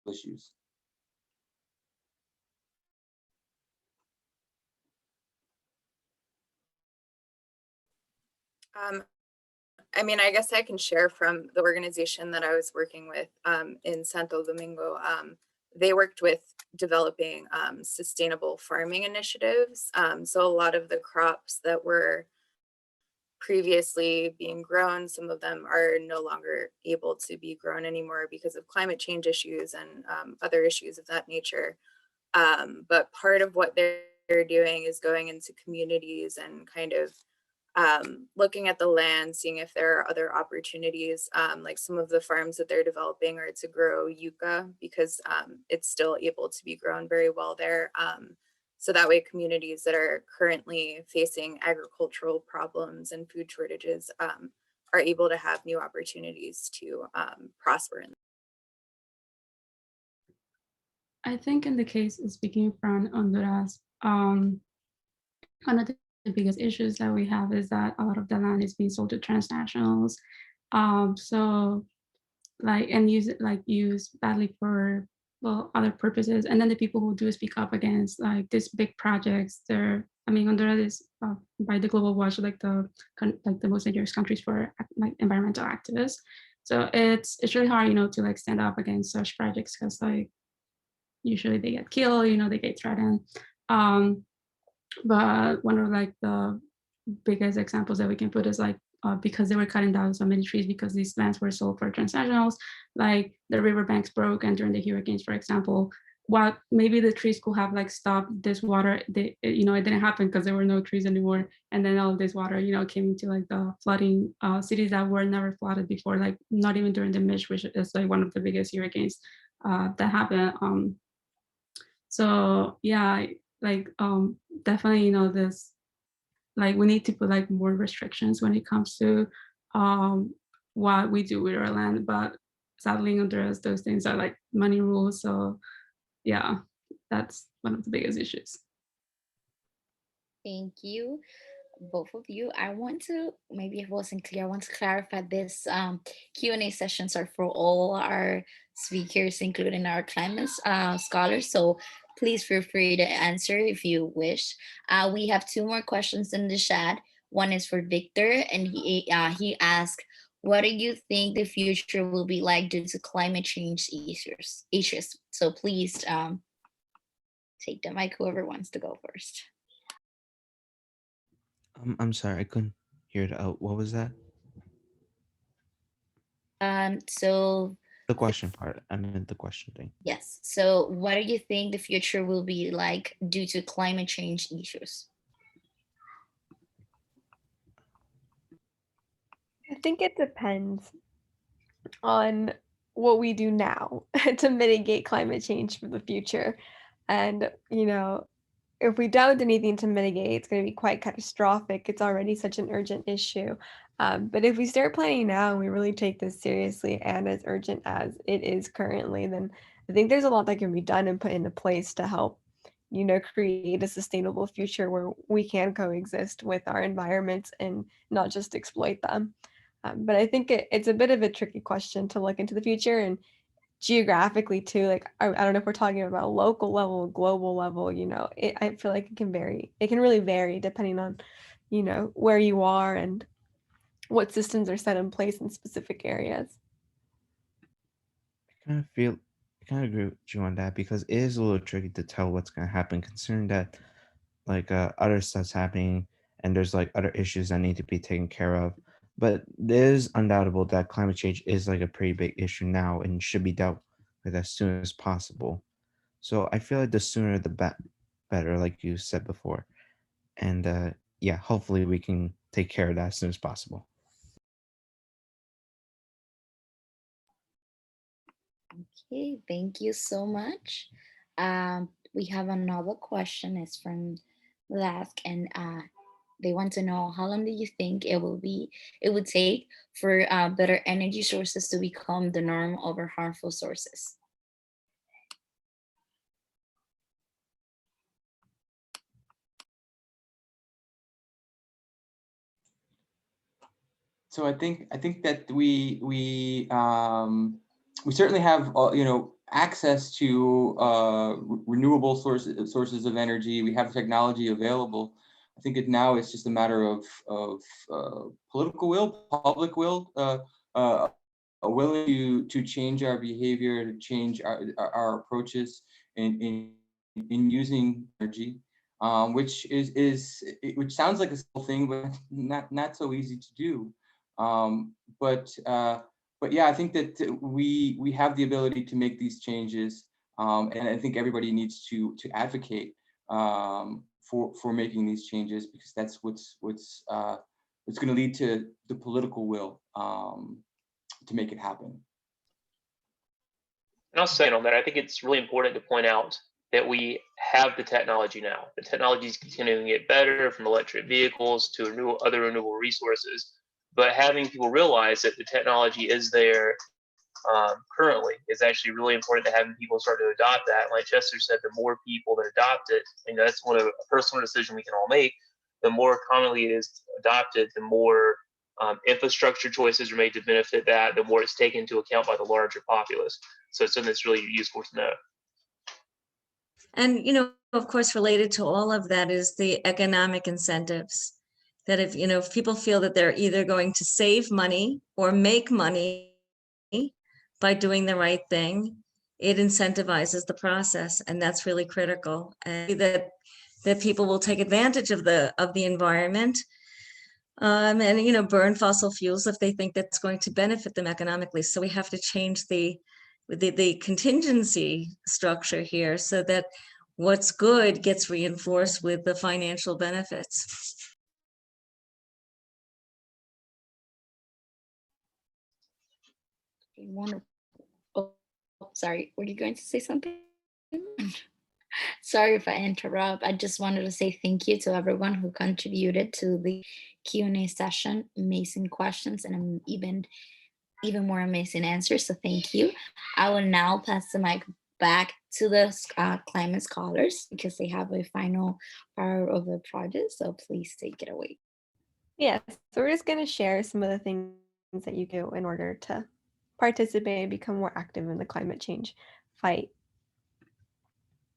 B: issues.
I: I mean, I guess I can share from the organization that I was working with in Santo Domingo. They worked with developing sustainable farming initiatives. So a lot of the crops that were previously being grown, some of them are no longer able to be grown anymore because of climate change issues and other issues of that nature. But part of what they're doing is going into communities and kind of looking at the land, seeing if there are other opportunities, like some of the farms that they're developing are to grow yucca because it's still able to be grown very well there. So that way communities that are currently facing agricultural problems and food shortages are able to have new opportunities to prosper.
L: I think in the case of speaking from Honduras, one of the biggest issues that we have is that a lot of the land is being sold to transnationals. So like, and used badly for, well, other purposes. And then the people who do speak up against like these big projects, I mean, Honduras is by the Global Watch, like the most dangerous countries for like environmental activists. So it's really hard, to like stand up against such projects because like usually they get killed, they get threatened. But one of like the biggest examples that we can put is like because they were cutting down so many trees because these lands were sold for transnationals, like the riverbanks broke, and during the hurricanes, for example, what maybe the trees could have like stopped this water, it didn't happen because there were no trees anymore, and then all of this water, came into like the flooding cities that were never flooded before, like not even during the Mitch, which is like one of the biggest hurricanes that happened. So yeah, like definitely, this, like we need to put like more restrictions when it comes to what we do with our land, but sadly in Honduras, those things are like money rules. So yeah, that's one of the biggest issues.
H: Thank you, both of you. I want to, maybe it wasn't clear, I want to clarify this Q&A sessions are for all our speakers, including our climate scholars. So please feel free to answer if you wish. We have two more questions in the chat. One is for Victor, and he asked, what do you think the future will be like due to climate change issues? So please take the mic, whoever wants to go first.
N: I'm sorry, I couldn't hear it out. What was that?
H: So
N: the question part. I meant the question thing.
H: Yes. So what do you think the future will be like due to climate change issues?
C: I think it depends on what we do now to mitigate climate change for the future. And, if we don't do anything to mitigate, it's going to be quite catastrophic. It's already such an urgent issue. But if we start planning now and we really take this seriously and as urgent as it is currently, then I think there's a lot that can be done and put into place to help, create a sustainable future where we can coexist with our environments and not just exploit them. But I think it's a bit of a tricky question to look into the future, and geographically too. Like I don't know if we're talking about local level, global level. I feel like it can vary. It can really vary depending on, where you are and what systems are set in place in specific areas.
N: I kind of agree with you on that, because it is a little tricky to tell what's going to happen, considering that like other stuff's happening and there's like other issues that need to be taken care of. But it is undoubtable that climate change is like a pretty big issue now and should be dealt with as soon as possible. So I feel like the sooner the better, like you said before. And yeah, hopefully we can take care of that as soon as possible.
H: Okay, thank you so much. We have another question. It's from Lask, and They want to know, how long do you think it would take for better energy sources to become the norm over harmful sources?
B: So I think that we certainly have access to renewable sources of energy. We have technology available. I think now it's just a matter of political will, public will, a willing to change our behavior, to change our approaches in using energy, which which sounds like a simple thing, but not so easy to do. But yeah, I think that we have the ability to make these changes, and I think everybody needs to advocate for making these changes, because that's what's going to lead to the political will to make it happen.
O: And I'll say on that, I think it's really important to point out that we have the technology now. The technology is continuing to get better, from electric vehicles to other renewable resources. But having people realize that the technology is there currently is actually really important, to having people start to adopt that. Like Chester said, the more people that adopt it, and that's one of a personal decision we can all make, the more commonly it is adopted, the more infrastructure choices are made to benefit that, the more it's taken into account by the larger populace. So it's something that's really useful to know.
P: And, of course, related to all of that is the economic incentives. That if people feel that they're either going to save money or make money by doing the right thing, it incentivizes the process, and that's really critical. And that people will take advantage of the environment, and burn fossil fuels if they think that's going to benefit them economically. So we have to change the contingency structure here, so that what's good gets reinforced with the financial benefits.
H: Wonderful. Oh, sorry, were you going to say something? Sorry if I interrupt. I just wanted to say thank you to everyone who contributed to the Q&A session. Amazing questions and even more amazing answers. So thank you. I will now pass the mic back to the climate scholars, because they have a final part of the project. So please take it away.
C: Yes, so we're just going to share some of the things that you do in order to participate and become more active in the climate change fight.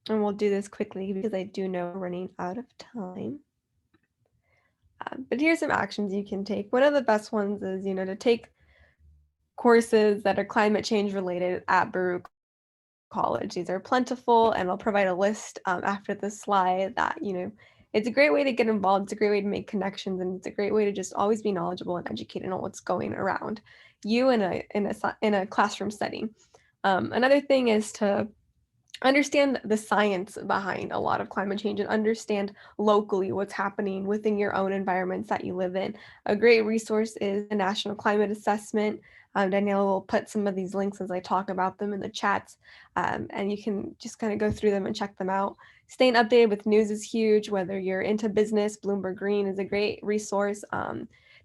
C: And we'll do this quickly because I do know we're running out of time. But here's some actions you can take. One of the best ones is, to take courses that are climate change related at Baruch College. These are plentiful, and I'll provide a list after this slide that, it's a great way to get involved. It's a great way to make connections, and it's a great way to just always be knowledgeable and educated on what's going around you in a classroom setting. Another thing is to understand the science behind a lot of climate change and understand locally what's happening within your own environments that you live in. A great resource is the National Climate Assessment. Daniela will put some of these links as I talk about them in the chats, and you can just kind of go through them and check them out. Staying updated with news is huge. Whether you're into business, Bloomberg Green is a great resource.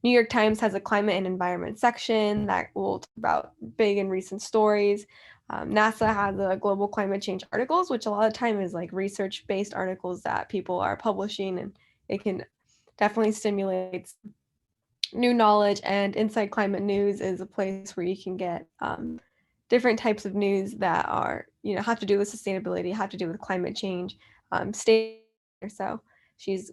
C: New York Times has a climate and environment section that will talk about big and recent stories. NASA has a global climate change articles, which a lot of time is like research-based articles that people are publishing, and it can definitely stimulate new knowledge. And Inside Climate News is a place where you can get different types of news that are, have to do with sustainability, have to do with climate change. So she's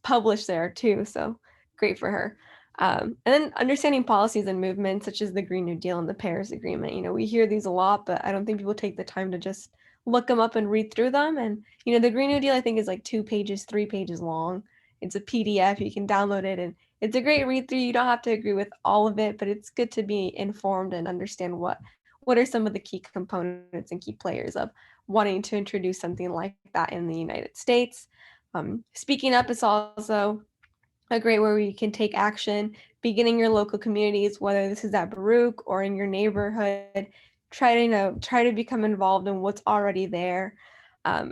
C: published there too, so great for her. And then understanding policies and movements such as the Green New Deal and the Paris Agreement. We hear these a lot, but I don't think people take the time to just look them up and read through them. And, the Green New Deal, I think, is like 2 pages, 3 pages long. It's a PDF. You can download it, and it's a great read through. You don't have to agree with all of it, but it's good to be informed and understand what are some of the key components and key players of wanting to introduce something like that in the United States. Speaking up is also a great way where you can take action, beginning your local communities, whether this is at Baruch or in your neighborhood. Try to become involved in what's already there.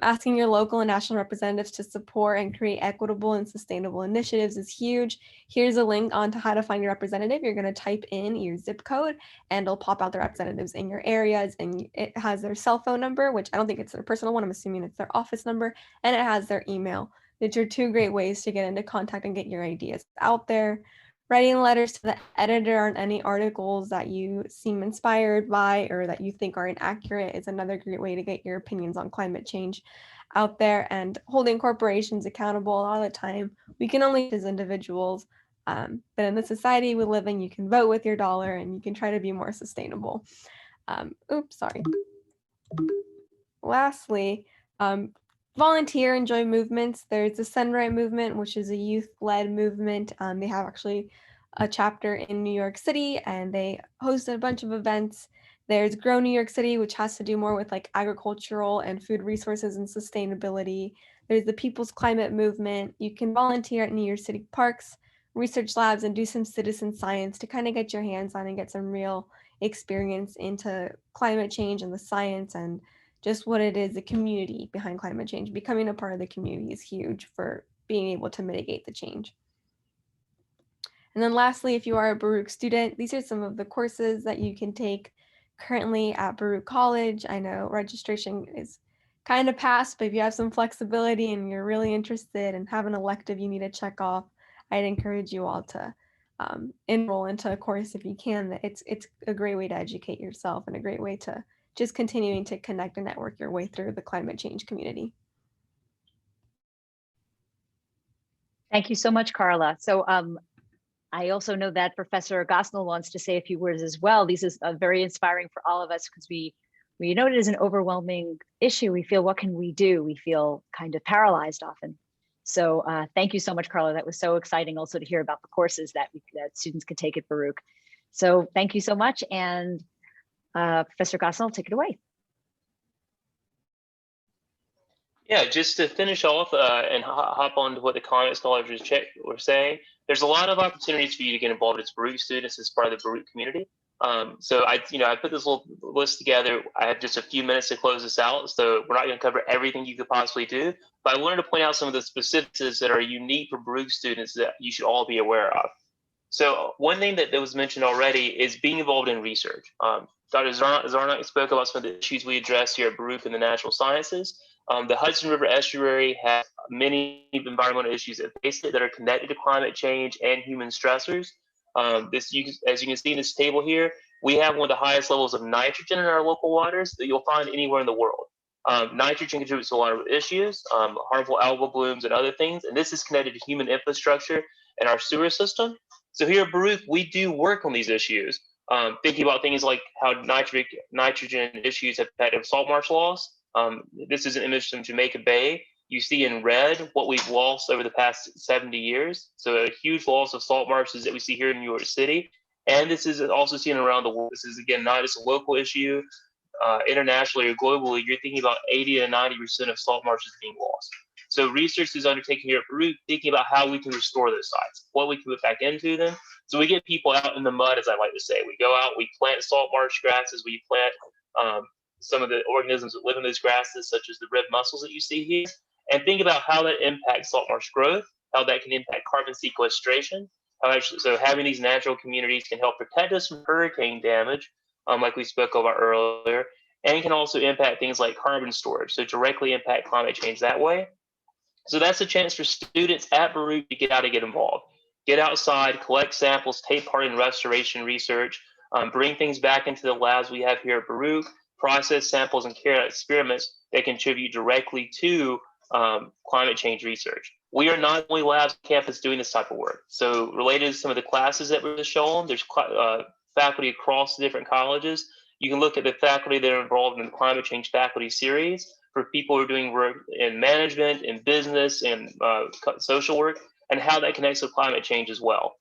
C: Asking your local and national representatives to support and create equitable and sustainable initiatives is huge. Here's a link onto how to find your representative. You're going to type in your zip code and it'll pop out the representatives in your areas, and it has their cell phone number, which I don't think it's their personal one. I'm assuming it's their office number, and it has their email. Which are two great ways to get into contact and get your ideas out there. Writing letters to the editor on any articles that you seem inspired by or that you think are inaccurate is another great way to get your opinions on climate change out there. And holding corporations accountable. A lot of the time, we can only as individuals, but in the society we live in, you can vote with your dollar and you can try to be more sustainable. Lastly, volunteer and join movements. There's the Send Right movement, which is a youth-led movement. They have actually a chapter in New York City, and they host a bunch of events. There's Grow New York City, which has to do more with like agricultural and food resources and sustainability. There's the People's Climate Movement. You can volunteer at New York City parks, research labs, and do some citizen science to kind of get your hands on and get some real experience into climate change and the science and just what it is, the community behind climate change. Becoming a part of the community is huge for being able to mitigate the change. And then lastly, if you are a Baruch student, these are some of the courses that you can take currently at Baruch College. I know registration is kind of past, but if you have some flexibility and you're really interested and have an elective you need to check off, I'd encourage you all to enroll into a course if you can. It's a great way to educate yourself and a great way to just continuing to connect and network your way through the climate change community.
A: Thank you so much, Carla. So I also know that Professor Gosnell wants to say a few words as well. This is very inspiring for all of us because we know it is an overwhelming issue. We feel, what can we do? We feel kind of paralyzed often. So thank you so much, Carla. That was so exciting also to hear about the courses that students could take at Baruch. So thank you so much. And Professor Gosnell, take it away.
O: Yeah, just to finish off and hop on to what the climate scholars were saying, there's a lot of opportunities for you to get involved as Baruch students as part of the Baruch community. So I put this little list together. I have just a few minutes to close this out, so we're not going to cover everything you could possibly do, but I wanted to point out some of the specifics that are unique for Baruch students that you should all be aware of. So one thing that was mentioned already is being involved in research. Dr. Zarnak spoke about some of the issues we address here at Baruch in the natural sciences. The Hudson River estuary has many environmental issues that face it that are connected to climate change and human stressors. As you can see in this table here, we have one of the highest levels of nitrogen in our local waters that you'll find anywhere in the world. Nitrogen contributes to a lot of issues, harmful algal blooms and other things, and this is connected to human infrastructure and our sewer system. So here at Baruch, we do work on these issues, thinking about things like how nitrogen issues have affected salt marsh loss. This is an image from Jamaica Bay. You see in red what we've lost over the past 70 years. So a huge loss of salt marshes that we see here in New York City. And this is also seen around the world. This is, again, not just a local issue. Internationally or globally, you're thinking about 80 to 90% of salt marshes being lost. So research is undertaken here at Baruch, thinking about how we can restore those sites, what we can put back into them. So we get people out in the mud, as I like to say. We go out, we plant salt marsh grasses, we plant some of the organisms that live in those grasses, such as the red mussels that you see here, and think about how that impacts salt marsh growth, how that can impact carbon sequestration. So having these natural communities can help protect us from hurricane damage, like we spoke about earlier, and can also impact things like carbon storage, so directly impact climate change that way. So that's a chance for students at Baruch to get out and get involved. Get outside, collect samples, take part in restoration research, bring things back into the labs we have here at Baruch, process samples and carry out experiments that contribute directly to climate change research. We are not the only labs on campus doing this type of work. So related to some of the classes that were just shown, there's faculty across the different colleges. You can look at the faculty that are involved in the climate change faculty series for people who are doing work in management, in business, and social work, and how that connects with climate change as well.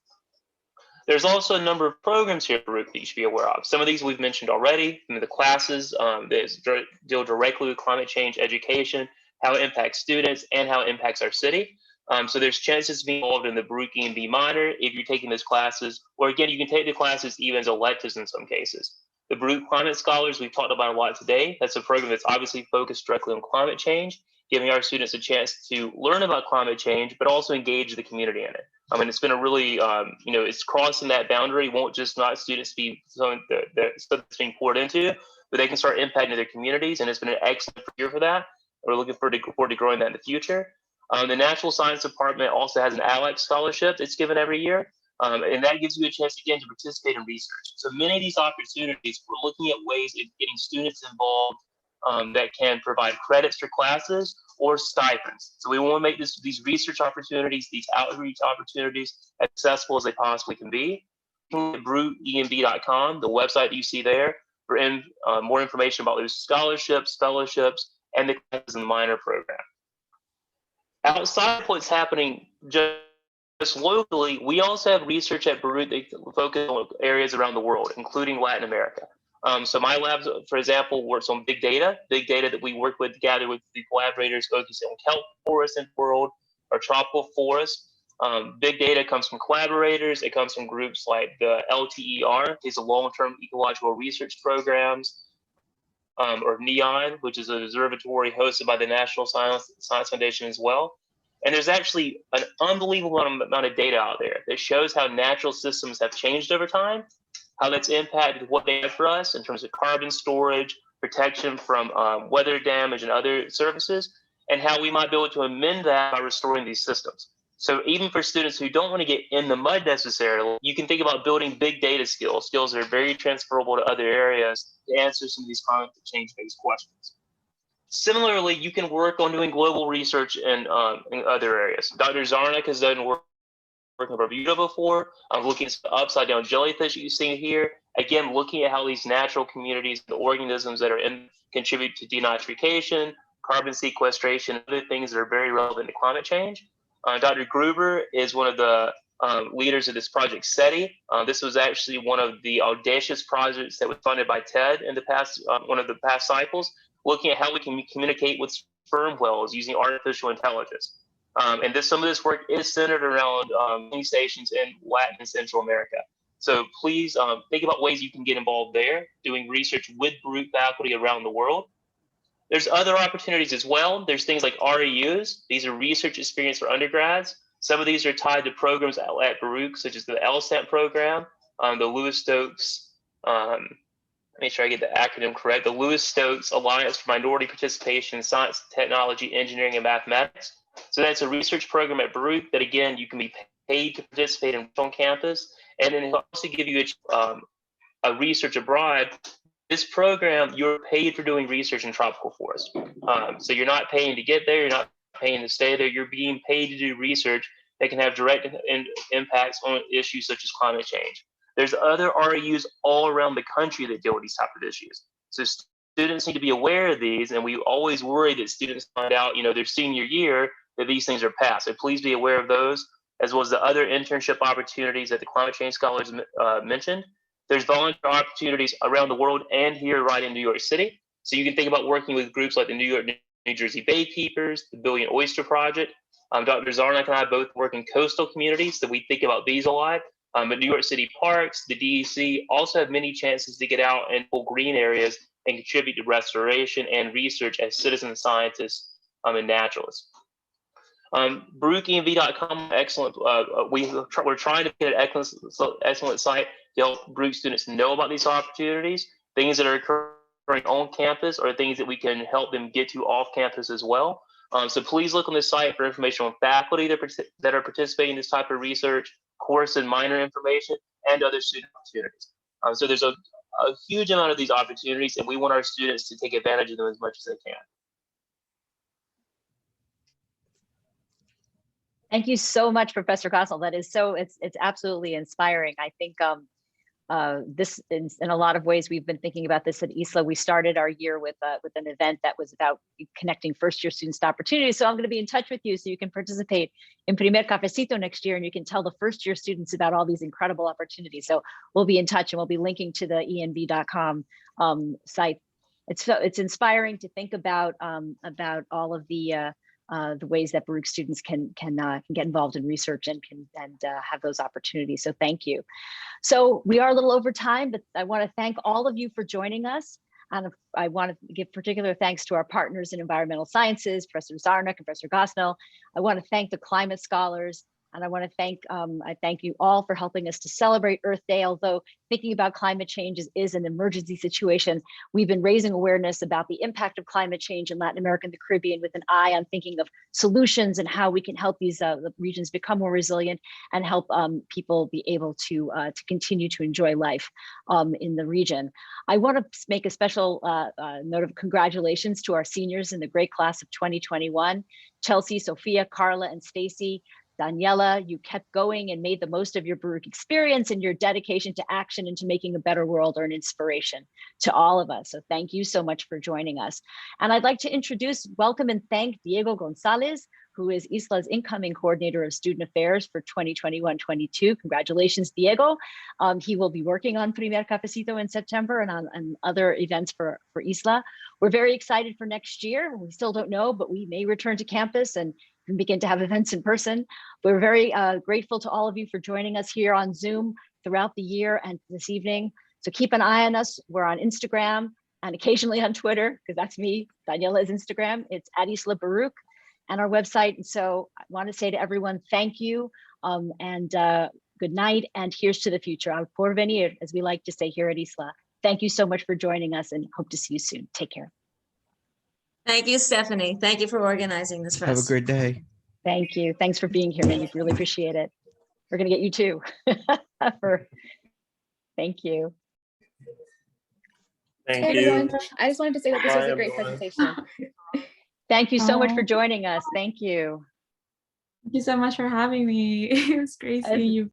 O: There's also a number of programs here at Baruch that you should be aware of. Some of these we've mentioned already. The classes that deal directly with climate change education, how it impacts students, and how it impacts our city. So there's chances to be involved in the Baruch E&B minor if you're taking those classes, or again, you can take the classes even as electives in some cases. The Baruch Climate Scholars, we've talked about a lot today. That's a program that's obviously focused directly on climate change, giving our students a chance to learn about climate change, but also engage the community in it. I mean, it's been a really, it's crossing that boundary. It won't just not students be something that's being poured into, but they can start impacting their communities, and it's been an excellent year for that. We're looking forward to growing that in the future. The Natural Science Department also has an ALEC scholarship that's given every year, and that gives you a chance, again, to participate in research. So many of these opportunities, we're looking at ways of getting students involved that can provide credits for classes or stipends. So we want to make these research opportunities, these outreach opportunities, accessible as they possibly can be. BaruchEMB.com, the website that you see there, for more information about those scholarships, fellowships, and the classes in the minor program. Outside of what's happening just locally, we also have research at Baruch that focus on areas around the world, including Latin America. So my lab, for example, works on big data that we work with, gather with the collaborators focusing on kelp forests in the world, or tropical forests. Big data comes from collaborators. It comes from groups like the LTER, these are long-term ecological research programs, or NEON, which is an observatory hosted by the National Science Foundation as well. And there's actually an unbelievable amount of data out there that shows how natural systems have changed over time, how that's impacted what they have for us in terms of carbon storage, protection from weather damage and other services, and how we might be able to amend that by restoring these systems. So even for students who don't want to get in the mud necessarily, you can think about building big data skills that are very transferable to other areas to answer some of these climate change-based questions. Similarly, you can work on doing global research in other areas. Dr. Zarnik has done work in Bermuda before, looking at the upside down jellyfish that you see here. Again, looking at how these natural communities, the organisms that are contribute to denitrification, carbon sequestration, other things that are very relevant to climate change. Dr. Gruber is one of the leaders of this project SETI. This was actually one of the audacious projects that was funded by TED in the past, one of the past cycles, looking at how we can communicate with sperm whales using artificial intelligence. And some of this work is centered around space stations in Latin and Central America. So please think about ways you can get involved there, doing research with Baruch faculty around the world. There's other opportunities as well. There's things like REUs. These are research experience for undergrads. Some of these are tied to programs at Baruch, such as the LSAT program, the Lewis Stokes, make sure I get the acronym correct, the Lewis Stokes Alliance for Minority Participation in Science, Technology, Engineering, and Mathematics. So that's a research program at Baruch that, again, you can be paid to participate in on campus, and then it'll also give you a research abroad. This program, you're paid for doing research in tropical forests. So you're not paying to get there, you're not paying to stay there, you're being paid to do research that can have direct impacts on issues such as climate change. There's other REUs all around the country that deal with these type of issues. So students need to be aware of these, and we always worry that students find out, their senior year that these things are passed. So please be aware of those, as well as the other internship opportunities that the Climate Change Scholars mentioned. There's volunteer opportunities around the world and here right in New York City. So you can think about working with groups like the New Jersey Baykeepers, the Billion Oyster Project. Dr. Zarnik and I both work in coastal communities, so we think about these a lot. But New York City Parks, the DEC also have many chances to get out and pull green areas and contribute to restoration and research as citizen scientists and naturalists. BaruchEMB.com, excellent. We're trying to get an excellent site to help Baruch students know about these opportunities, things that are occurring on campus, or things that we can help them get to off campus as well. So please look on this site for information on faculty that are participating in this type of research, course and minor information, and other student opportunities. So there's a huge amount of these opportunities, and we want our students to take advantage of them as much as they can.
A: Thank you so much, Professor Kossel. That is it's absolutely inspiring. I think this, in a lot of ways, we've been thinking about this at ISLA. We started our year with an event that was about connecting first-year students to opportunities. So I'm going to be in touch with you so you can participate in Primer Cafecito next year, and you can tell the first-year students about all these incredible opportunities. So we'll be in touch, and we'll be linking to the EMB.com site. It's inspiring to think about all of the the ways that Baruch students can get involved in research and have those opportunities. So thank you. So we are a little over time, but I want to thank all of you for joining us. And I want to give particular thanks to our partners in environmental sciences, Professor Zarnik and Professor Gosnell. I want to thank the climate scholars. And I want to I thank you all for helping us to celebrate Earth Day. Although thinking about climate change is an emergency situation, we've been raising awareness about the impact of climate change in Latin America and the Caribbean with an eye on thinking of solutions and how we can help these regions become more resilient and help people be able to continue to enjoy life in the region. I want to make a special note of congratulations to our seniors in the great class of 2021, Chelsea, Sophia, Carla, and Stacy. Daniela, you kept going and made the most of your Baruch experience, and your dedication to action and to making a better world are an inspiration to all of us. So thank you so much for joining us. And I'd like to introduce, welcome, and thank Diego Gonzalez, who is ISLA's incoming coordinator of student affairs for 2021-22. Congratulations, Diego. He will be working on Primer Cafecito in September and on other events for ISLA. We're very excited for next year. We still don't know, but we may return to campus and begin to have events in person. We're very grateful to all of you for joining us here on Zoom throughout the year and this evening. So keep an eye on us. We're on Instagram and occasionally on Twitter, because that's me. Daniela is Instagram. It's @ISLA Baruch and our website. And so I want to say to everyone, thank you and good night. And here's to the future. Al porvenir, as we like to say here at ISLA. Thank you so much for joining us and hope to see you soon. Take care.
P: Thank you, Stephanie. Thank you for organizing this for us.
N: Have a great day.
A: Thank you. Thanks for being here, man. We really appreciate it. We're going to get you too. Thank you.
I: Thank you. I just wanted to say that this was a great presentation.
A: Thank you so much for joining us. Thank you.
L: Thank you so much for having me. It was great seeing you.